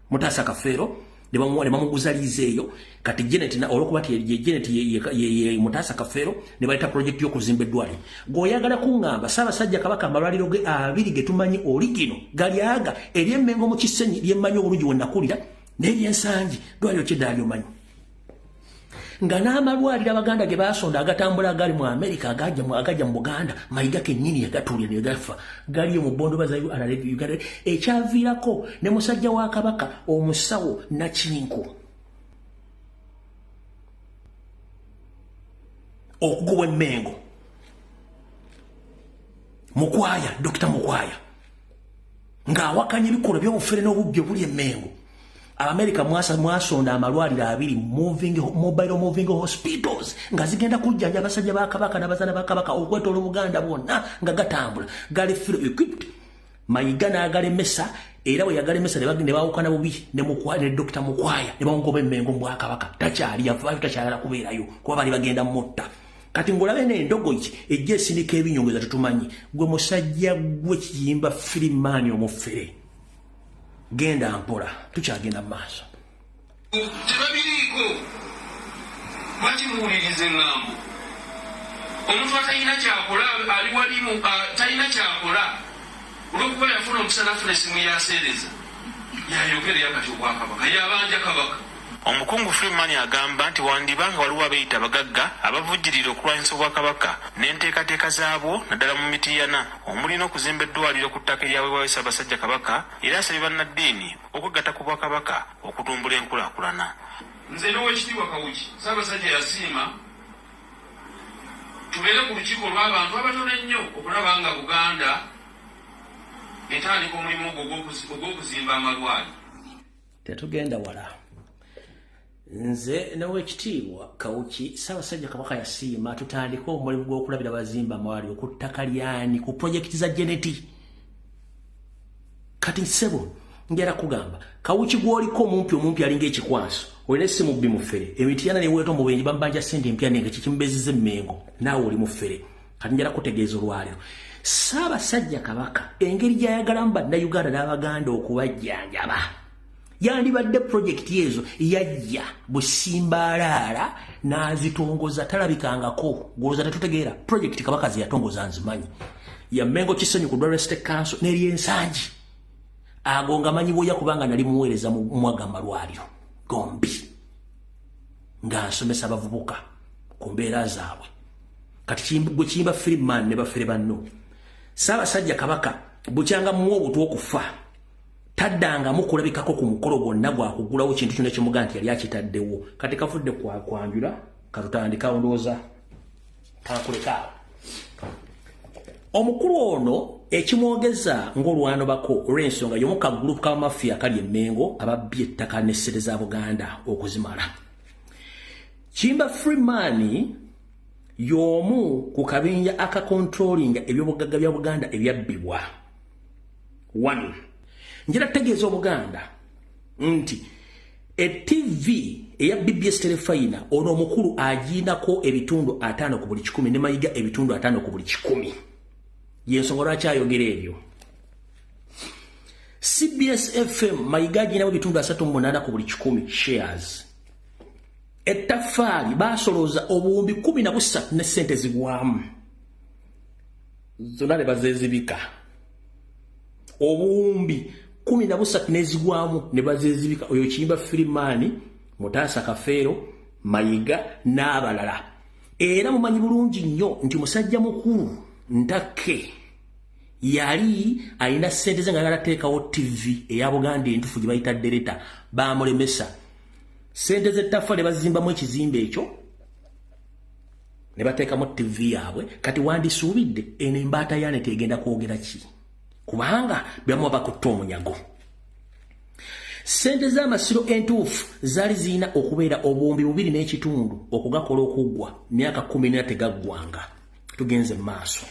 [SPEAKER 2] Mutaasa Kafeero ne bamuguza liizi eyo kati Janet olwokuba Janet ye Mutaasa Kafeero ne bayita project y'okuzimba eddwaliro gweoyagala kuŋŋamba Ssaabasajja Kabaka amalwaliro ge abiri ge tumanyi oligino gali aga ery'Emmengo mu Kisenyi lyemmanyi obulungi we nakulira n'eryensangi ddwaliro kyeddala lyomanyi nga n'amalwaliro Abaganda ge baasonda agatambula agali mu Amerika agajja mu Buganda Mayiga kennyini yagatuulira ne gafa galiyo mu Bondoba za Uganda ekyaviirako ne musajja wa Kabaka omusawo Nakinku okugobwa Emmengo Mukwaya Dr. Mukwaya ng'awakanya ebikolwa by'obufere n'obubbi obuli Emmengo America mwasonda amalwaliro abiri mobile moving hospitals nga zigenda kujjanja abasajja ba Kabaka n'abazaana ba Kabaka okwetola Buganda bwonna nga gatambula gali fully equipped Mayiga n'agalemesa era bwe yagalemesa ne baawukana bubi ne Mukwaya ne Dr. Mukwaya ne bamugoba Emmengo mu Bwakabaka takyali yavaayo takyala kubeerayo kuba bali bagenda mutta kati ng'olabe n'endogoyi ejja esindika ebinyongeza tetumanyi gwe musajja gwe Kiyimba Freeman omufere genda mpola tukyagenda mu maaso
[SPEAKER 11] tebabiriiko bakimuwuliriza eŋŋambo omuntu atalina kyakola ali walimu talina kyakola olw'okuba yafuna omukisa nafuna essimu yaseereza yayogera yakati Obwakabaka yabanja Kabaka
[SPEAKER 12] Omukungu Freeman agamba nti wandibanga waliwo abeeyita abagagga abavujjirira okulwanyisa Obwakabaka n'enteekateeka zaabwo naddala mu mitiyana omulina okuzimba eddwaliro ku ttaka eryaweebwayo Ssaabasajja Kabaka era asabye bannaddiini okwegatta ku Bwakabaka okutumbula enkulaakulana.
[SPEAKER 11] Nze n'Oweekitiibwa Kawuki Ssaabasajja yasiima tubeere ku lukiiko lw'abantu abatono ennyo okulaba nga Buganda etandika omulimu ogw'okuzimba amalwaliro.
[SPEAKER 2] Tetugenda wala. Nze n'owekitiibwa Kawuki Ssaabasajja Kabaka yasiima tutandika omulimu gw'okulabira abazimba amalwaliro ku ttaka lyani ku pulojekiti za Geneti. Kati ssebo njala kugamba Kawuki gw'oliko omumpi alinga ekikwaso olina essimu bbi mu ffere Emityana ne weeto mu bwenyi bambanja ssente empya nenge kikimbezizza emmengo naawe oli mu ffere. Kati njala kutegeeza olwaliro Ssaabasajja Kabaka engeri gy'ayagalamu bannayuganda n'Abaganda okubajjanjaba yandibadde pulojekiti ezo yajja Busimbalaala n'azitongoza talabikangako gwolooza tetutegeera pulojekiti Kabaka ze yatongoza nzimanyi ya Mmengo Kisonyi ku Dwara State Council n'eryensangi ago nga manyi bwoya kubanga nali muweereza mu mwaga malwaliro gombi nga nsomesa abavubuka ku mbeera zaabwe. Kati gwe kiyimba Freeman ne bafere banno Ssaabasajja Kabaka bukyanga muwa obutwa okufa taddanga mukulabikako ku mukolo gwonna gwakugulawo kintu kyonna kyemuga nti yali akitaddewo. Kati kafudde kwanjula katutandikawo ndowooza kakulekaawo. Omukulu ono ekimwogeza ng'olwano bako olw'ensonga y'omu ka group ka mafia kali Emmengo ababbye ettaka n'essente za Buganda okuzimala. Kiyimba Freeman y'omu ku kabinja akakontrolinga ebyobugagga bya Buganda ebyabbibwa. 1. Njira tegeeza Obuganda nti TV eya BBS Telefina ono omukulu agiinako ebitundu 5 ku buli 10 ne Mayiga ebitundu 5 ku buli 10. Yensonga lwaki ayogera ebyo. CBS FM Mayiga agiinako ebitundu 38 ku buli 10 shares. Ettaffaali basolooza obuwumbi 13 ne ssente zigwamu. Zonna ne bazezibika. Obuwumbi 13 nezigwamu ne bazezibika. Oyo Kiyimba Freeman, Mutaasa Kafeero, Mayiga n'abalala. Era mumanyi bulungi nnyo nti musajja mukulu Ntake yali alina ssente ze nga yalateekawo TV eya Buganda entufu gye bayita Dereta baamulemesa. Ssente z'ettaffaali bazimbamu ekizimbe ekyo ne bateekamu TV yaabwe. Kati wandisuubidde eno embaata yaane tegenda kwogera ki kubanga byamuwa bakutte omunyago. Ssente z'amasiro entuufu zaali zirina okubeera obuwumbi 2.5 okugakola okuggwa myaka 14 tegaggwanga. Tugenze mu maaso.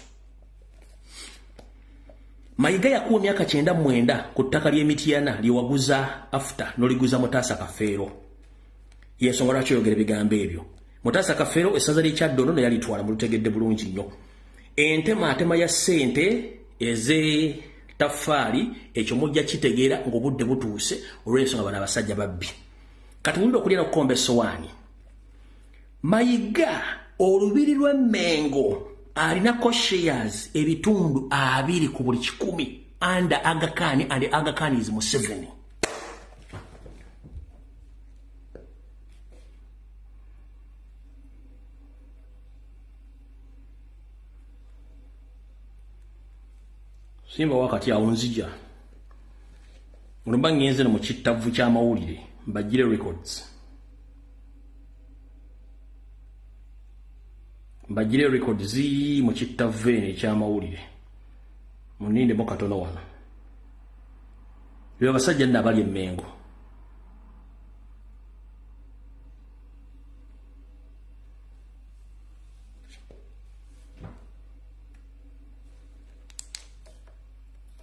[SPEAKER 2] Mayiga yakuwa myaka 99 ku ttaka ly'Emityana lyewaguza after n'oliguza Mutaasa Kafeero. Yensonga lwaki oyogera ebigambo ebyo. Mutaasa Kafeero essaza ly'Ekyaddondo ne yalitwala mu lutegedde bulungi nnyo. Entema ya ssente ez'ettaffaali ekyo mujja kitegeera ng'obudde butuuse olw'ensonga bano abasajja babbi. Kati mulina okulya n'okukomba essowaani. Mayiga olubiri lw'Emmengo alinako shares ebitundu 2 ku buli 10 under Aga Khan and Aga Khan is Museveni. Simba wakati awunzija mulumba ngenze mu kittavu ky'amawulire mbagire records. Mbagire records mu kittavu eky'amawulire muninde mo katono wano. Byo basajja nabali Emmengo.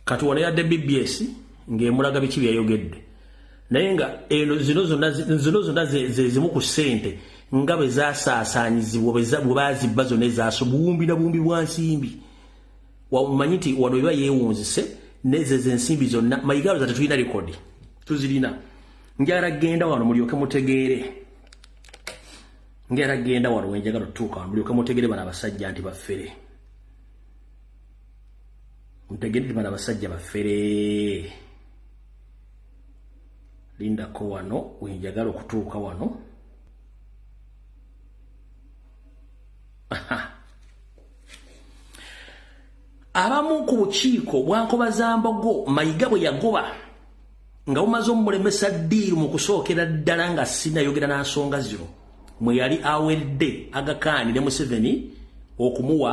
[SPEAKER 2] Kati wano yadde BBS ng'emulaga biki byayogedde. Naye nga eno zino zonna zimu ku ssente nga bwe zasaasaanyizibwa bwe bazibba zonna ezaaso buwumbi na buwumbi bwa nsimbi. Wamanyi nti wano biba yeewunzise n'ezo ensimbi zonna Mayiga zate tulina rekodi tuzirina. Njagala genda wano mulyoke mutegeere. Njagala genda wano wenjagala tutuuka mulyoke mutegeere bano abasajja nti baffere. Mutegeere bano abasajja baffere. Lindako wano wenjagala okutuuka wano. Abamu ku bukiiko bwankobazambogo Mayiga bwe yagoba nga bumaze omulemesa ddiiru mu kusookera ddala nga sinayogera n'ensonga zino mwe yali awedde Aga Khan ne Museveni okumuwa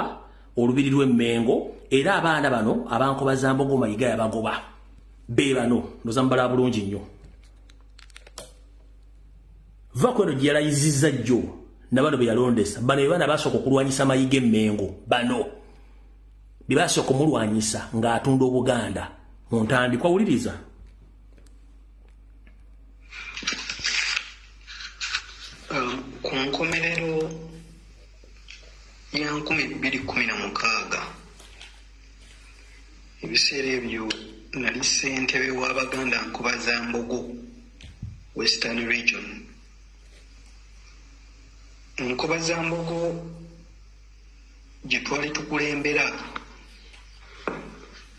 [SPEAKER 2] olubiri lw'emmengo era abaana bano abankobazambogo Mayiga yabagoba be bano nozambala bulungi nnyo vakweno gyeyalayiziza jjo nabano beyalondesa bano bebana basooka okulwanyisa Mayiga emmengo bano bebasooka omulwanyisa ng'atunda Obuganda mu ntandikwa wuliriza
[SPEAKER 8] ku nkomerero ya 2016 ebiseera ebyo nali ssentebe w'Abaganda Nkobazambogo Western Region. Nkobazambogo gye twali tukulembera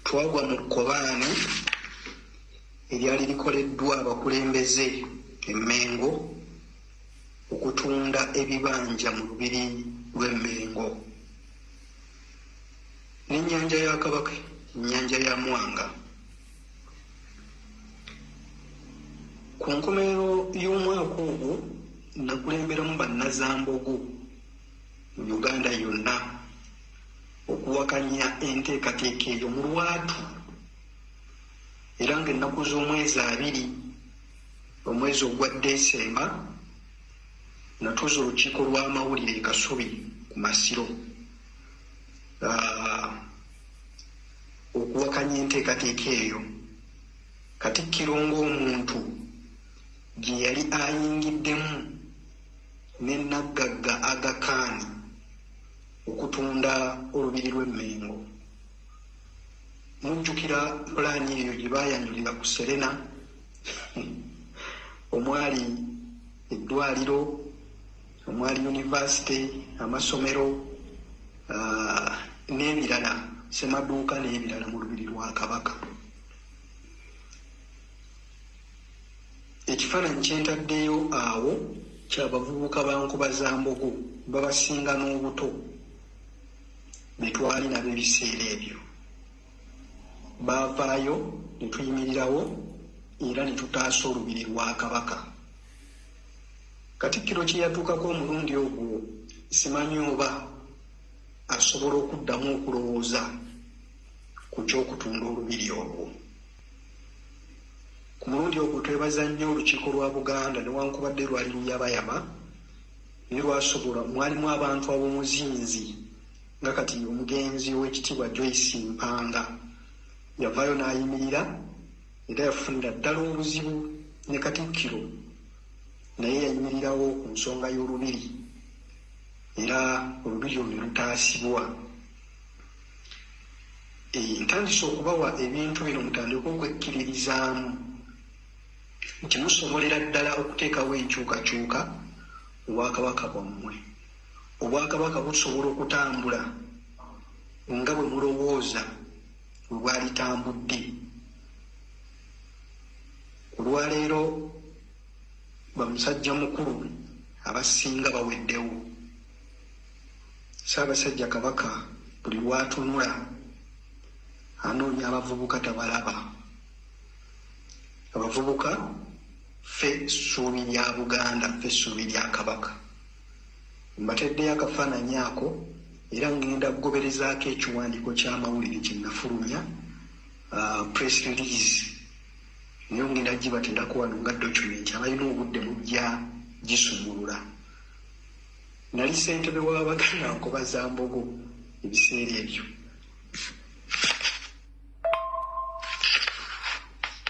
[SPEAKER 8] twagwa mu kkobaane eryali likoleddwa abakulembeze emmengo okutunda ebibanja mu lubiri lw'emmengo n'ennyanja ya Kabaka, ennyanja ya Mwanga. Ku nkomerero y'omwaka ogwo nakulemberamu bannazambogo mu Uganda yonna okuwakanya enteekateeka eyo mu lwatu era ng'ennaku z'omwezi 2 omwezi ogwa Desemba natuuza olukiiko lw'amawulire e Kasubi ku Masiro okuwakanya enteekateeka eyo. Katikkiro ng'omuntu gye yali ayingiddemu ne Naggagga Aga Khan okutunda olubiri lw'emmengo. Mujjukira pulaani eyo gye baayanyulira ku Serena omwali eddwaliro, omwali yunivasite, amasomero n'ebirala, semaduuka n'ebirala mu lubiri lwa Kabaka. Ekifaananyi kyentaddeyo awo ky'abavubuka ba Nkobazambogo babasinga n'obuto be twali nabo ebiseera ebyo. Baavaayo ne tuyimirirawo era ne tutaasa olubiri lwa Kabaka. Katikkiro kye yatuukako omulundi ogwo simanyi oba asobola okuddamu okulowooza ku ky'okutunda olubiri olwo. Ku mulundi ogwo twebaza nnyo olukiiko lwa Buganda newankubadde lwali luyabayaba naye lwasobola, mwalimu abantu ab'omuzinzi nga kati omugenzi w'ekitiibwa Joyce Mpanga yavaayo n'ayimirira era yafunira ddala obuzibu ne Katikkiro naye yayimirirawo ku nsonga y'olubiri era olubiri olwo ne lutaasibwa. Ntandise okubawa ebintu bino mutandika okwekkiririzaamu nti musobolera ddala okuteekawo enkyukakyuka obwakabaka bwammwe. Obwakabaka busobola okutambula nga bwe mulowooza bwe bwalitambudde. Ku lwaleero bamusajja mukulu abasinga baweddewo. Ssaabasajja Kabaka buli lwatunula anoonya abavubuka tabalaba. Abavubuka ffe ssuubi lya Buganda, ffe ssuubi lya Kabaka. Mbateddeyo akafaananyi ako era ngenda kugoberezaako ekiwandiiko ky'amawulire kye nafulumya press release naye ngenda gibatendako wano nga document abalina obudde mujja gisumulula. Nali ssentebe w'Abaganda Nkobazambogo ebiseera ebyo.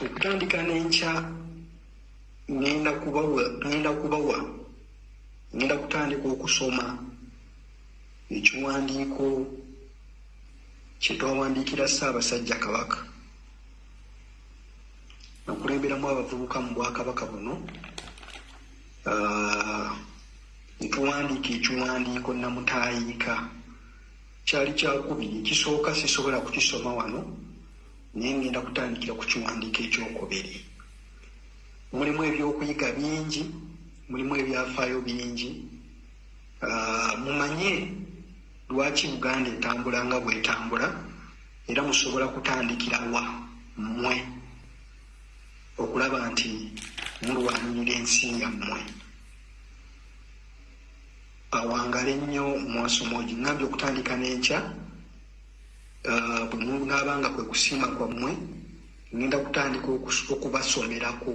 [SPEAKER 8] Okutandika n'enkya ngenda kutandika okusoma ekiwandiiko kye twawandiikira Ssaabasajja Kabaka. Nakulemberamu abavubuka mu Bwakabaka buno ne tuwandiika ekiwandiiko namutaayiika. Kyali kyakubiri, ekisooka sisobola kukisoma wano naye ngenda kutandikira ku kiwandiiko ekyokubiri. Mulimu ebyokuyiga bingi, mulimu ebyafaayo bingi. Mumanye lwaki Buganda etambula nga bw'etambula era musobola kutandikira wa mmwe okulaba nti mulwanirira ensi yammwe.
[SPEAKER 13] awangale nnyo mwasomo ogi ngambye okutandika n'enkya bwe munaabanga kwe kusiima kwammwe ngenda kutandika okubasomerako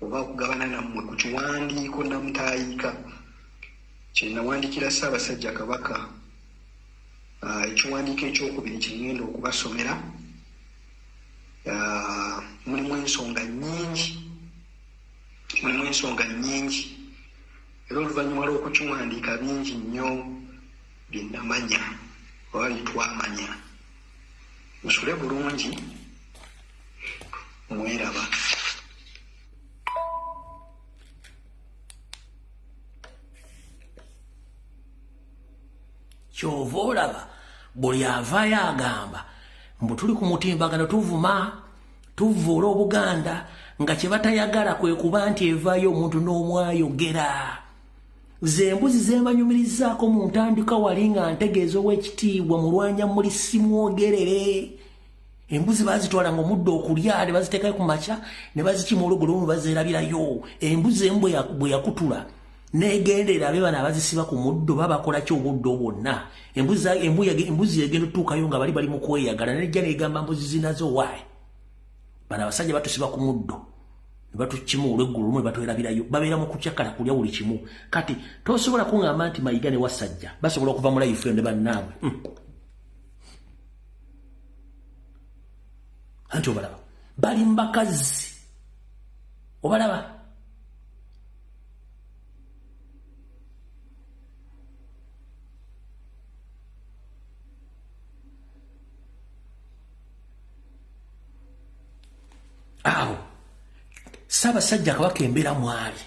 [SPEAKER 13] oba okugabana nammwe ku kiwandiiko namutayiika kye nawandiikira Ssaabasajja Kabaka. Ekiwandiiko ekyokubiri kye ngenda okubasomera mulimu ensonga nnyingi era oluvannyuma lw'okukiwandiika bingi nnyo bye namanya oba bye twamanya. Musule bulungi mweraba.
[SPEAKER 2] Kyova olaba buli avaayo agamba mbu tuli ku mutimbagano tuvuula Obuganda nga kye batayagala kwe kuba nti evaayo omuntu n'omwayogera. Ze mbuzi zeemanyumirizaako mu ntandika wali nga ntegeeza ow'ekitiibwa mulwanya muli simwogerere. Embuzi bazitwala nga omuddo okulya ne baziteekayo ku makya ne bazikima olugolomu bazeerabirayo. Embuzi emu bwe yakutula negendera abe bana abazisiba ku muddo babakola ki obuddo bwonna. Embuzi yegenda otuukayo nga bali mu kweyagala nejja negamba mbuzi zinazo waayi. Bano abasajja batusiba ku muddo ne batukima olw'eggulu lumu ne batwerabirayo. Babeera mu kukyakala kulya buli kimu. Kati tosobola kuŋŋamba nti Mayiga ne Wasajja basobola okuva mu life ne bannaabwe. Anti obalaba bali mbakazi obalaba. Awo Ssaabasajja Kabaka embeera mwali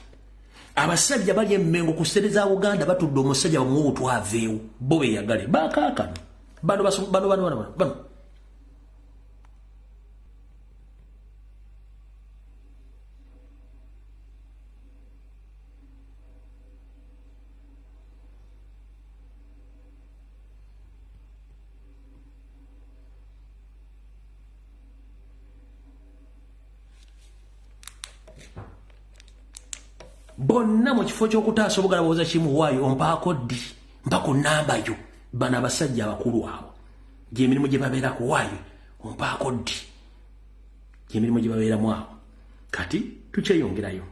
[SPEAKER 2] abasajja bali emmengo ku ssente za Buganda batudde omusajja bamuwe obutwaveewo bo beeyagale bakaakano bano. Bonna mu kifo ky'okutaasa Obuganda bawooza kimu waayo ompaako ddi mpa ku nnamba yo. Bano abasajja abakulu abo gy'emirimu gye babeerako waayo ompaako ddi gy'emirimu gye babeeramu awo. Kati tukyeyongerayo.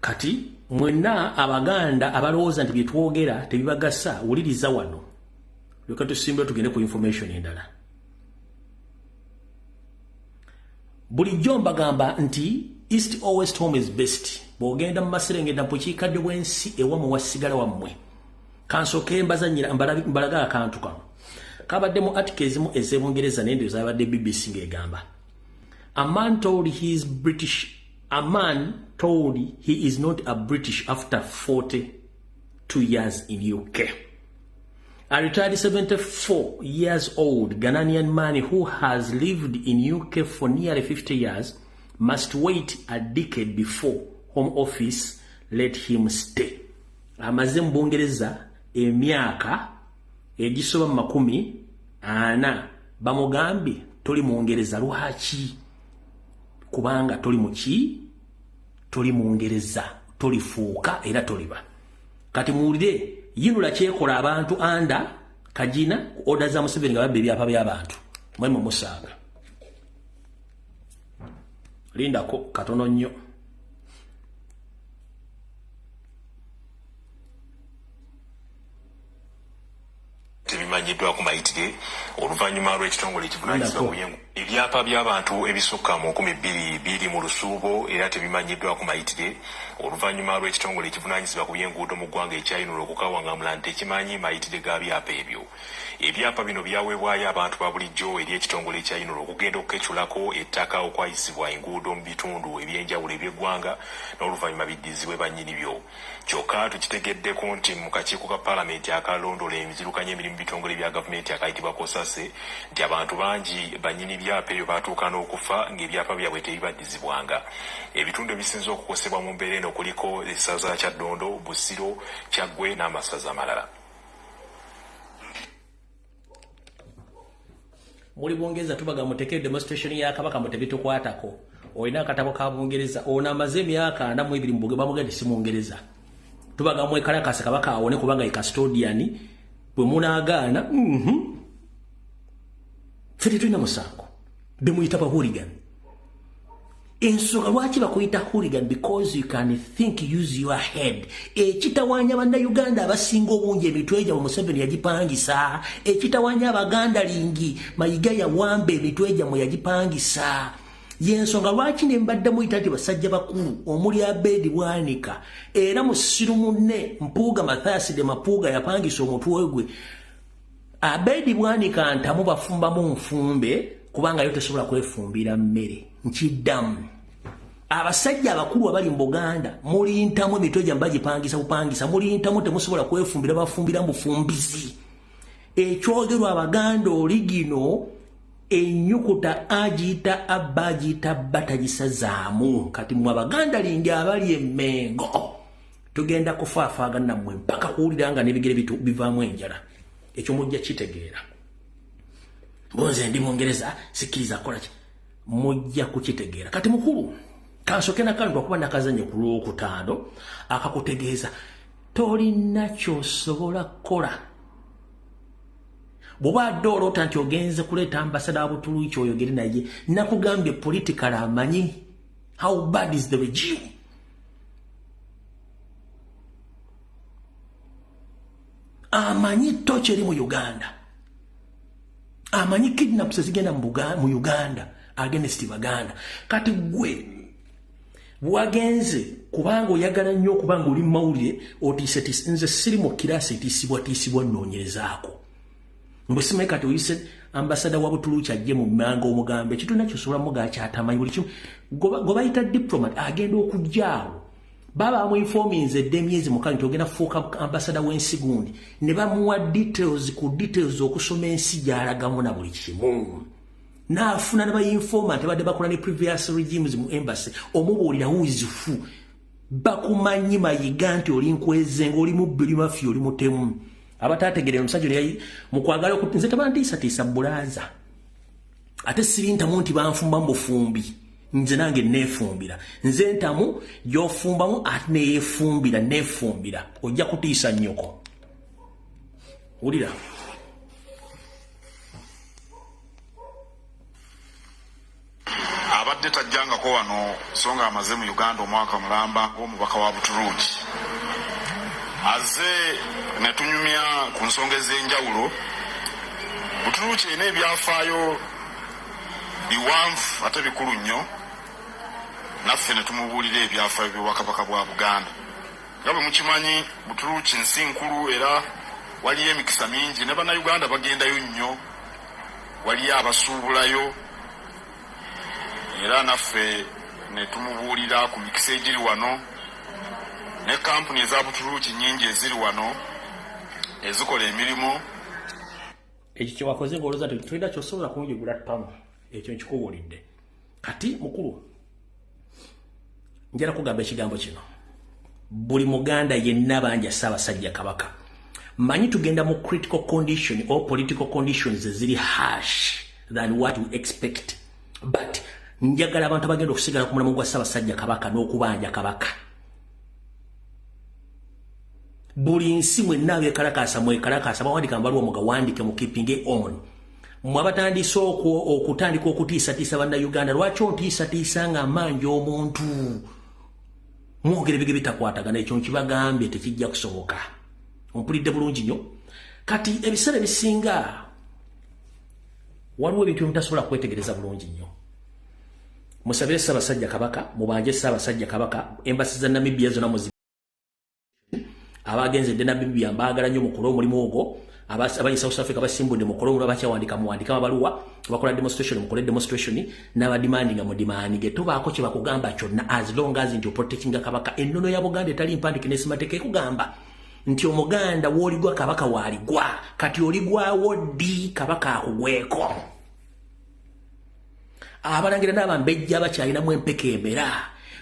[SPEAKER 2] Kati mwenna Abaganda abalowooza nti bye twogera tebibagasa wuliriza wano. Leka tusimbire tugende ku information endala. Bulijjo mbagamba nti East or West home is best. Bw'ogenda mu Maserengeta mu bukiikaddyo bw'ensi ewammwe wasigala wammwe. Kansooke mbazannyira mbalaga akantu kano. Kabadde mu article ezimu ez'Ebungereza n'endowooza zabadde BBC ng'egamba. A man told he is not a British after 42 years in UK. A retired 74 years old Ghanaian man who has lived in UK for nearly 50 years must wait a decade before Home Office let him stay. Amaze mu Bungereza emyaka egisoba 40 bamugambye toli Mungereza lwaki? Kubanga toli muki? Toli Mungereza, tolifuuka era toliba. Kati muwulire yinula kyekola abantu anda kajina ku order za Museveni nga babbe ebyapa by'abantu mwemu musaaga. Lindako katono nnyo.
[SPEAKER 14] Tebimanyiddwa ku mayitire oluvannyuma lw'ekitongole ekivunaanyizibwa ku byengu ebyapa by'abantu ebisukka mu 2,200 mu lusuubo era tebimanyiddwa ku mayitire oluvannyuma lw'ekitongole ekivunaanyizibwa ku byenguudo mu ggwanga ekyayinula okukawaŋŋamula nti tekimanyi mayitire ga byapa ebyo. Ebyapa bino byaweebwayo abantu ba bulijjo eri ekitongole ekyayinula okugenda okukeculako ettaka okwayisibwa enguudo mu bitundu ebyenjawulo eby'eggwanga n'oluvannyuma biddizibwe bannyini byo. Kyokka tukitegeddeko nti mu kakiiko ka paalamenti akalondola emizirukanya emirimu bitongole bya gavumenti akayitibwa Kosase nti abantu bangi bannyini byapa ebyo baatuuka n'okufa ng'ebyapa byabwe tebibaddizibwanga. Ebitundu ebisinza okukosebwa mu mbeera eno kuliko essaza Kyaddondo, Busiro, Kyaggwe n'amasaza amalala.
[SPEAKER 2] Muri Bungereza tubaga muteke demonstration ya Kabaka mutebitukwatako. Oyina akatabo ka Bungereza ona amaze emyaka 42 mu Buganda si Mungereza. tubaga mwekalakasa kabaka awone kubanga ye custodian bwe munaagaana fete tulina musango bemuyita ba hooligan ensonga lwaki bakuyita hooligan because you can think, use your head. Ekitawanya banda Uganda abasinga obungi emitwe gya Museveni yagipangisa, ekitawanya abaganda lingi Mayiga ya wambe emitwe gya mu yagipangisa. Yensonga lwaki ne mbadde muyita nti basajja bakulu omuli Abedi Bwanika era musiru munne Mpuuga Mathasi de Mapuuga yapangisa omutwe gwe. Abedi Bwanika ntamu bafumbamu nfumbe kubanga yo tesobola kwefumbira mmere nkiddamu. Abasajja abakulu abali mu Buganda muli ntamu emitwe gya mbagipangisa bupangisa, muli ntamu temusobola kwefumbira bafumbira mufumbizi. Ekyogerwa Abaganda oligino enyukuta agita abagita batagisazaamu. Kati mu Abaganda lingi abali Emmengo tugenda kufaafagana mmwe mpaka kuwuliranga n'ebigere bivaamu enjala. Ekyo mujja kitegeera. Bonze ndi Mungereza sikiriza kola ki mujja kukitegeera. Kati mukulu kansoke nakantu okuba nakazanye ku Lwokutaano akakutegeeza tolina ky'osobola kukola. Bw'oba addoolota nti ogenze kuleeta ambasada wa Butuluki oyogere naye, nakugambye political amanyi how bad is the regime. Amanyi toche eri mu Uganda, amanyi kidnaps zigenda mu Uganda against Baganda. Kati gwe bwagenze kubanga oyagala nnyo kubanga oli mawulire otiise nze siri mu kirasi etiisibwa nnoonyerezaako. Mbusime kati oyise ambasada wa Butuluki ajje mu Mmango omugambe ekitu nakyo sobola muga kyatamanyi buli kimu gobayita diplomat agenda okujjaawo baba amuinforminze emyezi mukali togenda fuuka ambasada w'ensi gundi ne bamuwa details okusoma ensi gy'alagamu na buli kimu n'afuna ne bayinformant badde bakola ne previous regimes mu embassy omubuulira wuzifu bakumanyi Mayiga nti oli nkweze ng'oli mubbiri mafi oli mutemu. Abatategerera omusajja yali mu kwagala okutinze tabantiisa bulaza ate siri ntamu nti banfumba mu bufumbi nze nange neefumbira nze ntamu gy'ofumbamu ate neefumbira ojja kutiisa nnyoko. Wulira
[SPEAKER 9] abadde tajjangako wano so nga amaze mu Uganda omwaka mulamba ng'omubaka wa Butuluki aze ne tunyumya ku nsonga ez'enjawulo. Butuluki erina ebyafaayo biwanvu ate bikulu nnyo, naffe ne tumubuulira ebyafaayo by'Obwakabaka bwa Buganda. Nga bwe mukimanyi Butuluki nsi nkulu era waliyo emikisa mingi ne bannayuganda bagendayo nnyo, waliyo abasuubulayo era naffe ne tumubuulira ku mikisa egiri wano ne kampuni eza Butuluki nyingi eziri wano ezikola emirimu.
[SPEAKER 2] Ekyo kyewakoze ng'olowooza tulina kyosobola kunjigula ttamu ekyo nkikubuulidde. Kati mukulu njala kugamba ekigambo kino, buli Muganda yenna banja Ssaabasajja Kabaka manyi tugenda mu critical condition or political conditions eziri harsh than what we expect, but njagala abantu abagenda okusigala ku mulamwa gwa Ssaabasajja Kabaka n'okubanja Kabaka. Buli nsi mwenna abeekalakaasa mwekalakaasa bawandika mbaluwa mugawandike mu keeping on. Mwabatandise okutandika okutiisatiisa bannayuganda. Lwaki ontiisatiisa nga amanja omuntu mwogere bige bitakwatagana? Ekyo nkibagambye tekijja kusoboka. Ompulidde bulungi nnyo. Kati ebiseera ebisinga waliwo ebintu ebimutasobola kwetegereza bulungi nnyo. Musabire Ssaabasajja Kabaka, mubanje Ssaabasajja Kabaka, embasi za Namibia zonna muzi abagenze de Namibia mbaagala nnyo mukolo omulimu ogwo. Abali South Africa basimbudde mukolo olwo bakyawandika muwandika abaluwa bakola demonstration mukole demonstration n'abadimandinga mu demandinge tobaako kye bakugamba kyonna as long as nti protectinga Kabaka. Ennono ya Buganda etali mpandike n'esimateka ekugamba nti Omuganda w'oligwa Kabaka waaligwa, kati oligwawo ddi Kabaka akugweko. Abalangira n'abambejja bakyalinamu empeka emera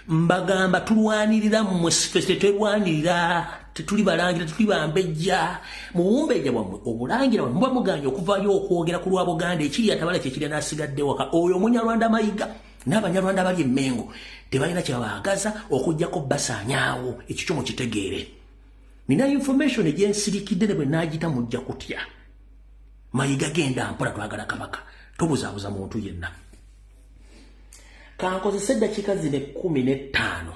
[SPEAKER 2] mbagamba tulwanirira mmwe ffe tetwerwanirira, tetuli balangira tetuli bambejja. Mubumbejja bwammwe obulangira bwe muba muganya okuvaayo okwogera ku lwa Buganda ekiri atabala kyekiri n'asigadde waka. Oyo Munyarwanda Mayiga n'Abanyarwanda abali Emmengo tebalina kye babaagaza okuggyako basaanyaawo. Ekyo kyo mukitegeere. nina information egyensirikidde ne bwe naagita mujja kutya Mayiga genda mpola twagala Kabaka tobuzaabuza muntu yenna kankozesa eddakiika zino 15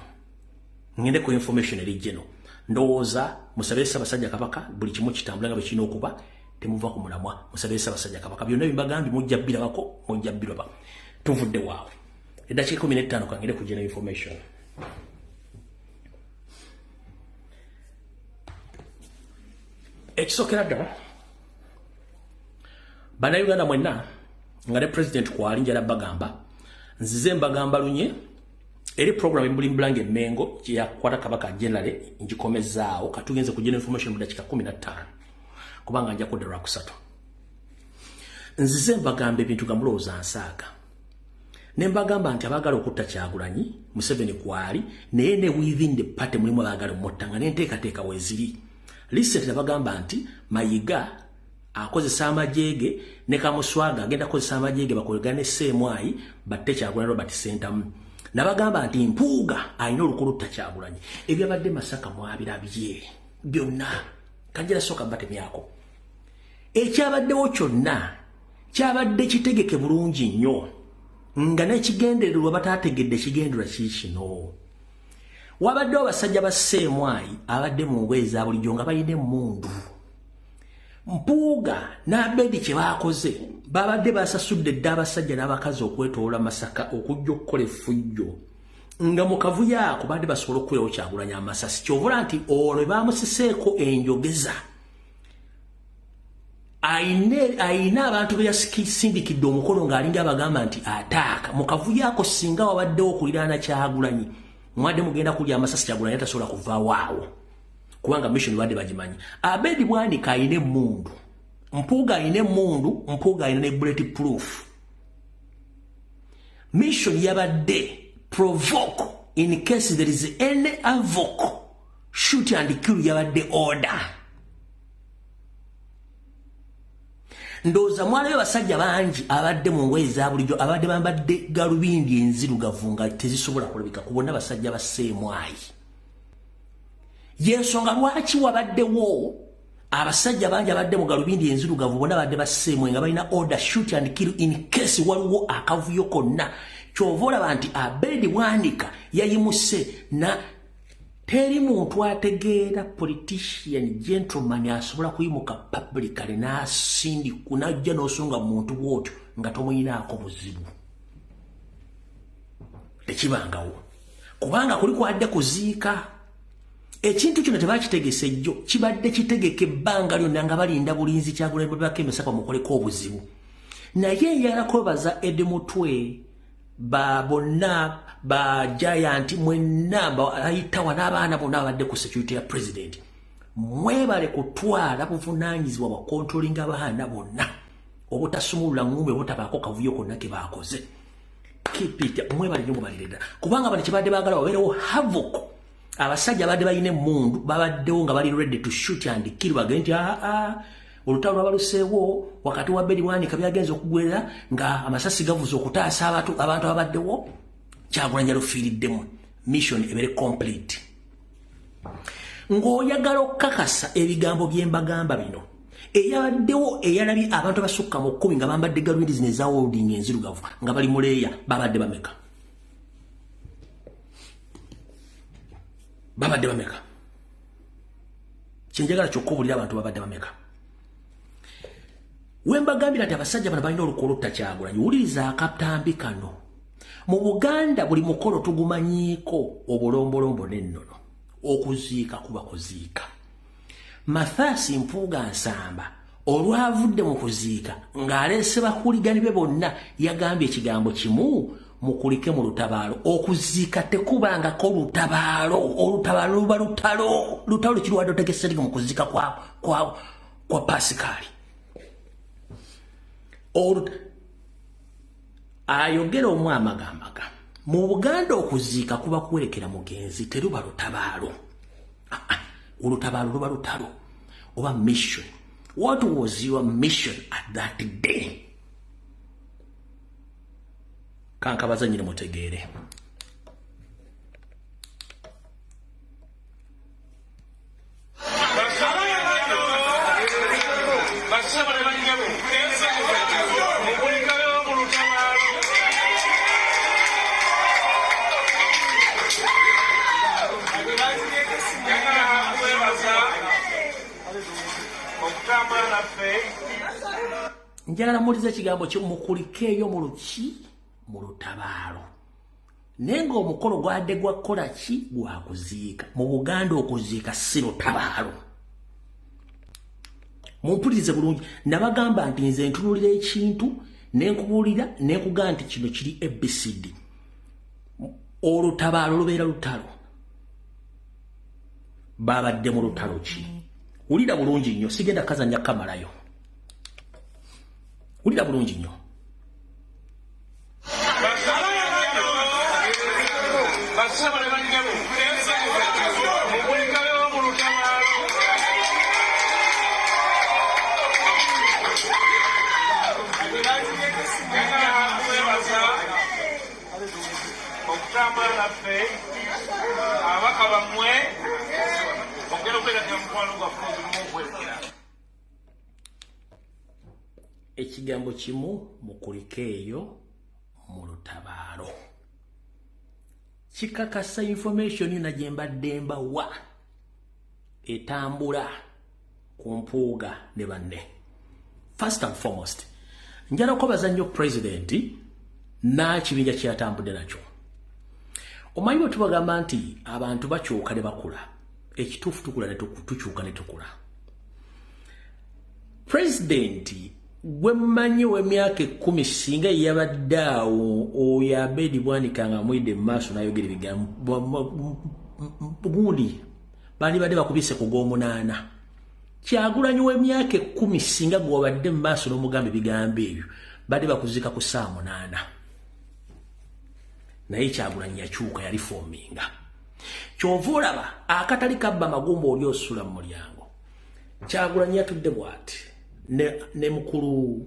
[SPEAKER 2] ngende ku information eri gino ndowooza musabe Ssaabasajja Kabaka buli kimu kitambula nga bwe kirina okuba temuva ku mulamwa musabe Ssaabasajja Kabaka byonna bimbagambye mujja birabako mujja biraba tuvudde waawe eddakiika 15 kangende ku gino information ekisokera ddala bannayuganda mwenna nga ne president kwali njala bagamba nzize mbagamba lunye eri program embulimbulanga emmengo gyeyakwata Kabaka generally ngikomezaawo katugenze ku gino information mu dakiika 15 kubanga nja kudda lwakusatu nzize mbagamba ebintu ga mulowooza nsaaga ne mbagamba nti abaagala okutta Kyagulanyi Museveni kwali naye ne within the party mulimu abaagala omutta nga n'enteekateeka weeziri recently nabagamba nti Mayiga akozesa amajege ne Kamuswaga agenda akozesa amajege bakolegane Ssemwai batte Kyagulanyi Robert Sentamu nabagamba nti Mpuuga alina olukulutta Kyagulanyi ebyabadde Masaka mwabirabye byonna kanjira soka batemyako ekyabaddewo kyonna kyabadde kitegeke bulungi nnyo nga n'ekigendererwa bataategedde kigendererwa kikino wabaddewo basajja ba Ssemwai abadde mu ngoye za bulijjo nga balina emmundu Mpuuga n'Abedi kye baakoze babadde basasudde dda abasajja n'abakazi okwetoola Masaka okujja okukola effujjo nga mu kavuyo ako badde basobola okuweerawo Kyagulanyi amasasi kyovula nti olwo baamusiseeko enjogeza ayina abantu be yasindikidde omukono ng'alinga abagamba nti ataaka mu kavuyo ako singa wabaddewo okuliraana Kyagulanyi mwadde mugenda kulya amasasi Kyagulanyi atasobola kuvaawo awo kubanga mission badde bagimanyi Abedi Bwanika ayina emmundu Mpuuga ayina emmundu Mpuuga ayina ne bullet proof mission yabadde provoke in case there is any avoc shoot and kill yabadde order ndooza mwalayo basajja bangi abadde mu ngoye za bulijjo abadde bambadde galubindi enzirugavu nga tezisobola kulabika kubona basajja ba Ssemwai yensonga lwaki wabaddewo abasajja bangi abadde mu galubindi enzirugavu bonna badde ba Ssemwai nga balina order shoot and kill in case waliwo akavuyo konna kyova olaba nti Abedi Bwanika yayimuse na teri muntu ategeera politician gentleman asobola kuyimuka publicly n'asindi kunajja n'osonga muntu bw'otyo nga tomuyinaako buzibu tekibangawo kubanga kuli kwadde kuziika ekintu kino tebakitegese ejjo kibadde kitegeke ebbanga lyonna nga balinda bulinzi Kyagulanyi babakemesa bamukoleko obuzibu naye eyala kwebaza Edmutwe bonna ba giant mwenna ayitawa n'abaana bonna abadde ku security ya president mwebale kutwala buvunaanyizibwa bwa controlling abaana bonna obutasumulula ngumbe obutabaako kavuyo konna ke baakoze kipita mwebale nnyo mubalirira kubanga bano kibadde baagala wabeerewo havoc abasajja badde balina emmundu babaddewo nga bali ready to shoot and kill bagenti olutalo lwabaluseewo wakati wa Abedi Bwanika byagenza okugwerera nga amasasi gavuza okutaasa abantu ababaddewo Kyagulanyi yalufiiriddemu mission ebere complete ng'oyagala okukakasa ebigambo byembagamba bino eyabaddewo eyalabye abantu abasukka mu 10 nga bambadde galubindi zino eza holding enzirugavu nga bali muleeya babadde bameka kyenjagala kyokka obulira abantu babadde bameka wembagambira nti abasajja bano balina olukolutta Kyagulanyi wuliriza akatambi kano mu Buganda buli mukolo tugumanyiiko obulombolombo n'ennono okuziika kuba kuziika Mathias Mpuuga Nsamba olwavudde mu kuziika ng'aleese bakuligani be bonna yagambye ekigambo kimu mukulike mu lutabaalo okuziika tekubangako olutabaalo luba lutalo kirwadde otegeserike mu kuziika kwa Pasikaali ayogera omu amagambaga mu Buganda okuziika kuba kuwerekera mugenzi teruba lutabaalo olutabaalo luba lutalo oba mission. What was your mission at that day? Kankabaza nyine mutegeere. Njagala muliza ekigambo mukulikeeyo mu luki mu lutabaalo naye ng'omukolo gwadde gwa kukola ki gwa kuziika mu Buganda okuziika si lutabaalo mumpulirize bulungi nabagamba nti nze ntunulira ekintu nenkubuulira nenkugaa nti kino kiri ABCD olutabaalo lubeera lutalo babadde mu lutalo ki wulira bulungi nnyo sigenda kazanya kamalayo wulira bulungi nnyo ekigambo kimu mukulikeeyo mu lutabaalo kikakasa information yonna gye mbadde mbawa etambula ku mpuuga ne banne. First and foremost njala okubaza nnyo pulezidenti n'ekibinja kyeyatambudde nakyo. Omanyi bwe tubagamba nti abantu bakyuka ne bakula ekituufu tukula ne tukyuka ne tukula. Pulezidenti gwe mmanyi w'emyaka 10 singa yabadde awo oyo Abedi Bwanika nga amuyidde mu maaso n'ayogera ebigambo gundi bandibadde bakubise ku gw'omunaana. Kyagulanyi w'emyaka 10 singa gwe wabadde mu maaso n'omugamba ebigambo ebyo badde bakuzika ku saa 8. Naye Kyagulanyi yakyuka yali foominga. Kyova olaba akatali kabba magumba oli osula mu mulyango. Kyagulanyi yatudde bw'ati ne mukulu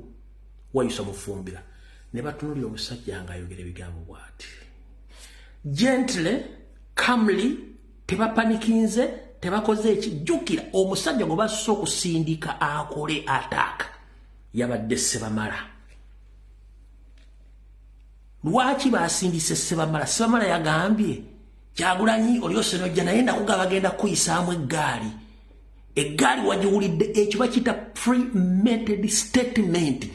[SPEAKER 2] wayusa mufumbira ne batunulira omusajja nga ayogera ebigambo bw'ati. Gently, calmly, tebapanikinze, tebakoze ekijjukira omusajja gwe basusse okusindika akole ataaka yabadde Sebamala. Lwaki basindise Sebamala? Sebamala yagambye Kyagulanyi olyose nojja naye ndakugaba bagenda kuyisaamu eggaali. Eggaali wagiwulidde ekyo bakiyita premeditated statement.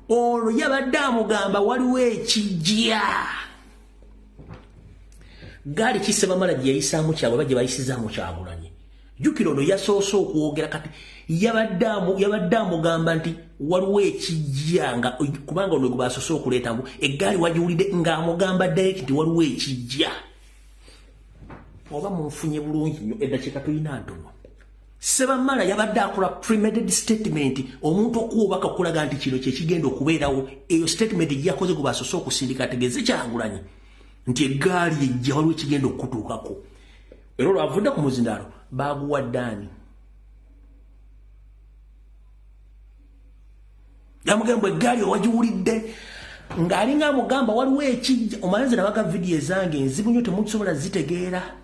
[SPEAKER 2] Olwo yabadde amugamba waliwo ekijja. Gaali ki Sebamala gye yayisaamu Kyagulanyi gye bayisizaamu Kyagulanyi? Jjukira ono yasoose okwogera kati yabadde amugamba nti waliwo ekijja nga kubanga ono gwe basoose okuleeta ngu eggaali wagiwulidde ng'amugamba direct nti waliwo ekijja. Oba munfunye bulungi nnyo eddakiika tulina ntono. Sebamala yabadde akola premeditated statement omuntu okuwubaka okulaga nti kino kye kigenda okubeerawo. Eyo statement gye yakoze gwe basoose okusindika ategeeze Kyagulanyi nti eggaali ejja waliwo ekigenda okutuukako. Era olwo avudde ku muzindaalo baaguwa ddaani. Yamugamba eggaali owagiwulidde ng'alinga amugamba waliwo ekijja. Omanyi nabaga vidiyo ezange enzibu nnyo temusobola zitegeera.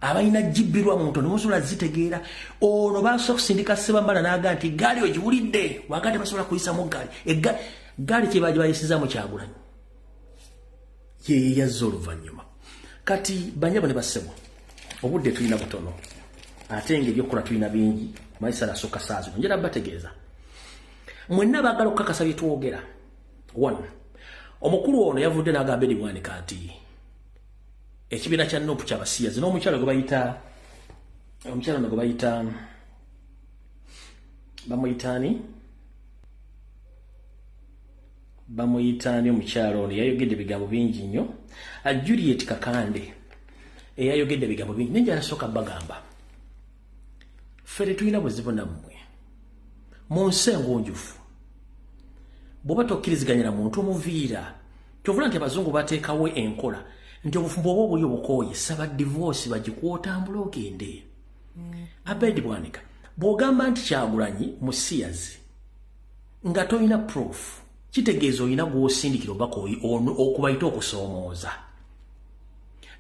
[SPEAKER 2] Abalina jibbirwa muntu temusobola zitegeera. Ono basobola okusindika Sebamala n'aga nti eggaali ogiwulidde wakati basobola kuyisaamu eggaali. Eggaali kye baagi bayisizaamu Kyagulanyi ye yazza oluvannyuma. Kati banyabo ne bassebo obudde tulina butono ate ng'ebyokukola tulina bingi. Mayisa asooka saa zino njala bategeeza mwenna baagala okukakasa bye twogera. 1 omukulu ono yavudde n'agamba Abedi Bwanika nti ekibiina kya Nuupu ky'abasiyazi n'omukyalo gwe bayita omukyalo ono gwe bayita bamuyitaani omukyalo ono yayogedde ebigambo bingi nnyo. Juliet Kakande eyayogedde ebigambo bingi naye njala sooka bagamba ffe tulina buzibu nammwe mu nsi engunjufu. Bw'oba tokkiriziganya na muntu omuviira kyovula nti abazungu bateekawo enkola nti obufumbo oba obuli obukooye saba divorce bagikuotambula ogende. Abedi Bwanika bw'ogamba nti Kyagulanyi musiyazi nga toyina proof kitegeeza oyina gw'osindikira obaka okubayita okusoomooza.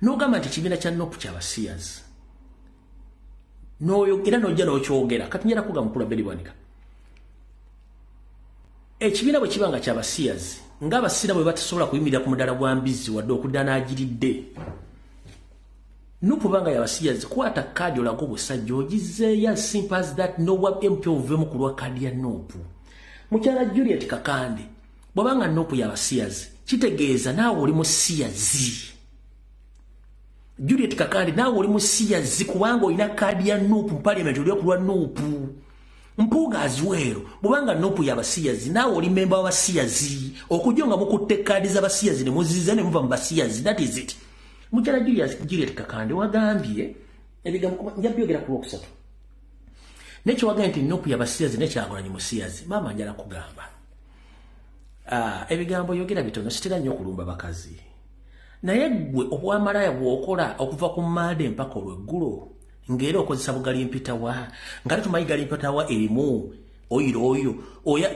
[SPEAKER 2] N'ogamba nti ekibiina kya Nuupu ky'abasiyazi era n'ojja n'okyogera kati njala kugamba mukulu Abedi Bwanika ekibiina bwe kibanga ky'abasiyazi ng'abasiira bwe batasobola kuyimirira ku muddala gwa mbizzi wadde okuddanagiridde nukubanga y'abasiyazi kwata kaadi olaga obusajja ogizeeyo as simple as that nowa MP ovemu ku lwa kaadi ya Nuupu. Mukyala Juliet Kakande bw'obanga Nuupu y'abasiyazi kitegeeza naawe oli musiyazi. Juliet Kakande naawe oli musiyazi kubanga olina kaadi ya Nuupu mu parliament oli okulwa Nuupu. Mpuuga Aziweero bw'obanga Nuupu y'abasiyazi naawe oli memba w'abasiyazi okujja nga mukutte kaadi z'abasiyazi ne muziza ne muva mu basiyazi. That is it. Mukyala Juliet Kakande wagambye ebigambo nja byogera ku lwokusatu. Nekyo wagambye nti Nuupu y'abasiyazi ne Kyagulanyi musiyazi. Maama njala kugamba. Ebigambo yogera bitono sitera nnyo okulumba bakazi. Naye ggwe obwamalaya bw'okola okuva ku mmaade mpaka olweggulo ng'era okozesa bugali mpitawa ng'ate tumanyi gali mpitawa erimu oyiro oyo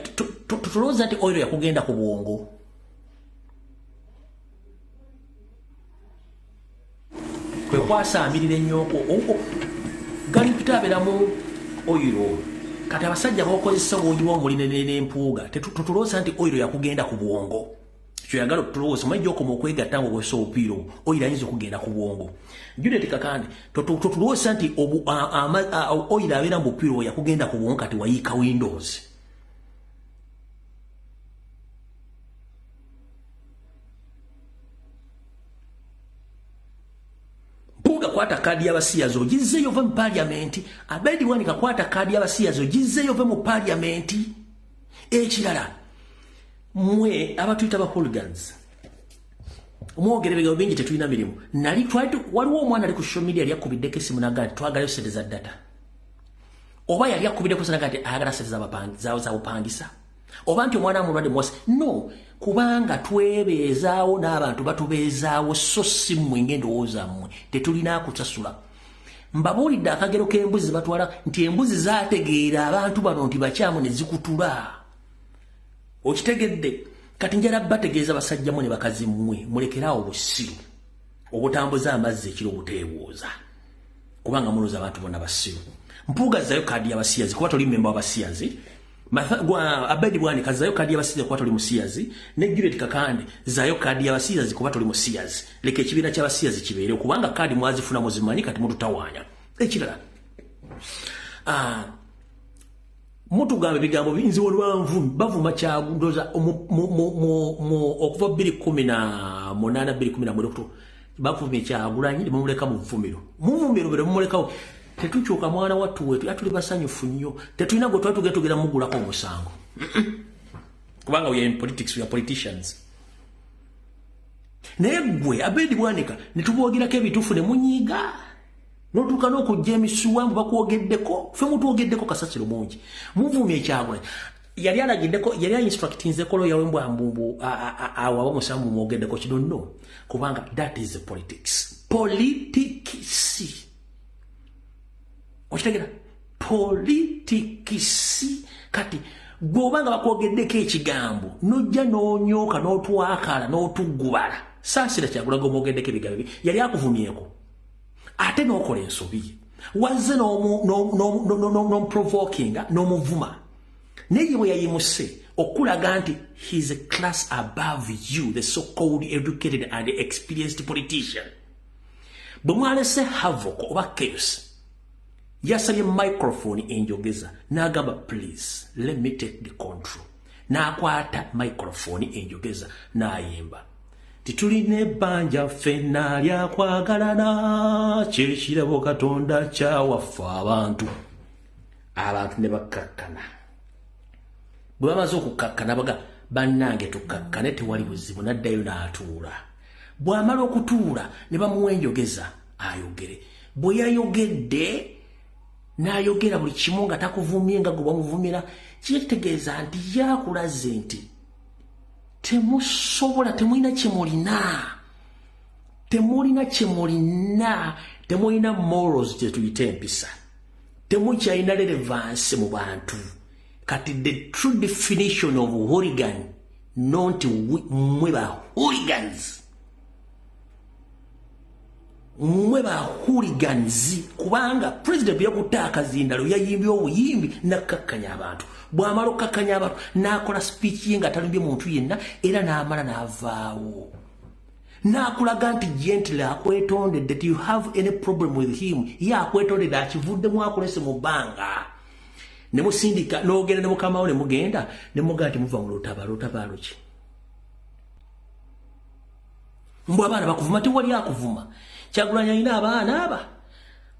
[SPEAKER 2] tutulowooza nti oyiro yakugenda ku bwongo. Kwe kwasaamirira ennyoko gali mpita abeeramu oyiro kati abasajja b'okozesa bw'oyiwa omulinene n'empuuga tutulowooza nti oyiro yakugenda ku bwongo. Kyoyagala tutulowooza omanyi gy'okoma okwegatta nga okozesa obupiira oyiro ayinza okugenda ku bwongo. Juliet Kakande tutulowooza nti oyiro abeera mu bupiira oyo yakugenda ku bwongo kati wayiika Windows. Mpuuga kwata kaadi y'abasiyazi ogizzeeyo ove mu paliamenti. Abedi Bwanika kwata kaadi y'abasiyazi ogizzeeyo ove mu paliamenti. Ekirala mwe abatuyita ba hooligans omwogera ebigambo bingi tetulina mirimu. Waliwo omwana ali ku social media yali akubiddeko essimu n'agamba nti twagalayo sente za data. Oba yali akubiddeko essimu n'agamba nti ayagala sente za bupangisa. Oba nti omwana mulwadde mwasi. No, kubanga twebeezaawo n'abantu batubeezaawo so si mmwe ng'endowooza mmwe tetulina kusasula. Mbabuulidde akagero k'embuzi batwala nti embuzi zaategeera abantu bano nti bakyamu ne zikutula. Okitegedde kati njala bategeeza basajja mu ne bakazi mmwe mulekerawo obusiru obutambuza amazzi ekiro obuteewooza kubanga muloza abantu bonna basiru. Mpuuga zaayo kaadi y'abasiyazi kuba toli memba w'abasiyazi. Abedi Bwanika zaayo kaadi y'abasiyazi kuba toli musiyazi. Ne Juliet Kakande zaayo kaadi y'abasiyazi kuba toli musiyazi. Leka ekibiina ky'abasiyazi kibeere kubanga kaadi mwazifuna muzimanyi kati mututawaanya. Ekirala mutugamba ebigambo binzi olwanvu bavuma Kyagulanyi okuva 2018 2012 bavumye Kyagulanyi ne mumuleka mu vvumiro. Muvumiro bwe mumulekawo tetukyuka mwana wattu wetu atuli basanyufu nnyo tetulina gwe twali tugenda mugulako omusango kubanga we are in politics, we are politicians. Naye ggwe Abedi Bwanika ne tuboogerako ebituufu ne munyiiga notuuka n'okujja emisuwa mbu bakwogeddeko ffe mutwogeddeko kasasiro mungi. Muvumye Kyagulanyi yali alagiddeko yali instructinzeko lo yawe mbwambumbu awo abamusamu mwogeddeko kino no kubanga that is the politics. Politikisi okitegera politikisi kati gw'obanga bakwogeddeko ekigambo nojja n'onyooka n'otwakala n'otuggubala saasira Kyagulanyi omwogeddeko ebigambo yali akuvumyeko ate n'okola ensobi wazze n'omuprovokinga n'omuvuma naye bwe yayimuse okulaga nti he is a class above you, the so-called educated and experienced politician. Bwe mwalese havoc oba chaos yasabye microphone enjogeza n'agamba please let me take the control. N'akwata microphone enjogeza n'ayimba titulina ebbanja ffenna lyakwagalana kyekirabo Katonda kyawaffe abantu ne bakkakkana. Bwe bamaze okukkakkana baga bannange tukkakkane tewali buzibu n'addayo n'atuula. Bw'amala okutuula ne bamuwa enjogeza ayogere. Bwe yayogedde n'ayogera buli kimu nga takuvumye nga gwe bamuvumira kitegeeza nti yakulaze nti temusobola temulina temulina morals gyetuyita empisa temukyalina relevance mu bantu. Kati the true definition of hooligan nonti mwe ba hooligans mwe ba hooligans kubanga president yakuta akazindalo yayimbye obuyimbi nakkakkanya abantu bwamalo kakkanya abantu nakola speech ye nga talumbye muntu yenna era n'amala n'avaawo n'akulaga nti gently akwetondedde that you have any problem with him ye akwetondedde akivuddemu akulese mu bbanga ne musindika n'ogenda ne mukamawo ne mugenda ne mugaa nti muva mu lutabaalo ki mbw abaana bakuvuma tewali akuvuma Kyagulanyi alina abaana aba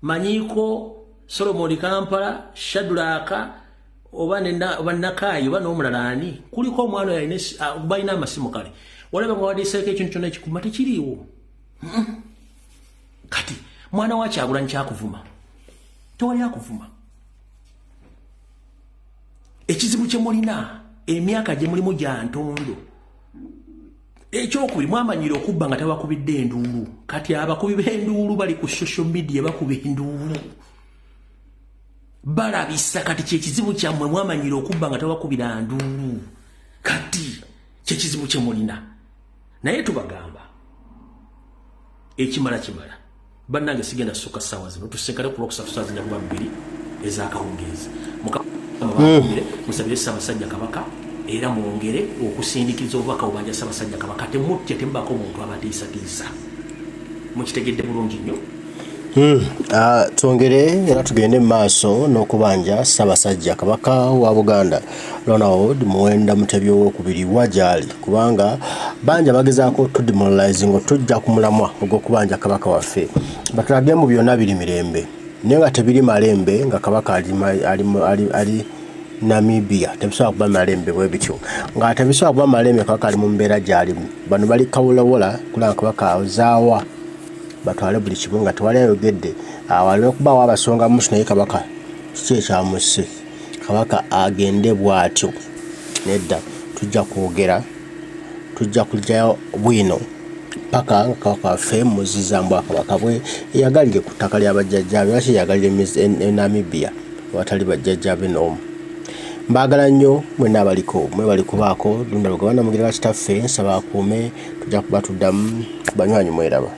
[SPEAKER 2] Manyiko Solomon Kampala Shadraka oba Nakayi oba n'omulala ani kuliko omwana yalina balina amasimu kale walaba nga wadiseeko ekintu kyonna ekikuma tekiriiwo kati mwana wa Kyagulanyi kyakuvuma tewali akuvuma ekizibu kye mulina emyaka gye mulimu gya ntondo ekyokubiri mwamanyire okubba nga tebakubidde enduulu kati abakubi b'enduulu bali ku social media bakuba enduulu balabisa kati kyekizibu kyammwe mwamanyire okubba nga tebakubira nduulu kati kyekizibu kye mulina naye tubagamba ekimala kimala bannange sigenda ssukka ssaawa zino tusekale ku lwokusatu ssaawa zina kuba 2 ez'akawungeezi musabire Ssaabasajja Kabaka era mwongere okusindikiza obubaka obanja Ssaabasajja Kabaka temutya tembako omuntu abatiisatiisa mukitegedde bulungi nnyo
[SPEAKER 1] twongere era tugende mu maaso n'okubanja Ssaabasajja Kabaka wa Buganda Ronald Muwenda Mutebi owokubiri wajali kubanga banja bagezaako tudemoralizing tujja ku mulamwa ogw'okubanja Kabaka waffe batulage mu byonna biri mirembe naye nga tebiri malembe nga Kabaka ali Namibia tebisobola kuba malembe bwe bityo nga tebisobola kuba malembe Kabaka ali mu mbeera gy'alimu bano bali kawulawola kulanga Kabaka azaawa batwale buli kimu nga tewali ayogedde waliwo okubaawo abasonga musu naye Kabaka kiki ekyamusse Kabaka agende bw'atyo nedda tujja kwogera tujja kujjayo bwino paka nga Kabaka waffe muziza Kabaka bwe yagalire ku ttaka ly'abajjajjaabe lwaki yagalire Namibia watali bajjajjaabe n'omu mbagala nnyo mwenna abaliko mwebali kubaako lunda lugabana mugirira kitaffe nsaba akuume tujja kuba tuddamu banywanyi mweraba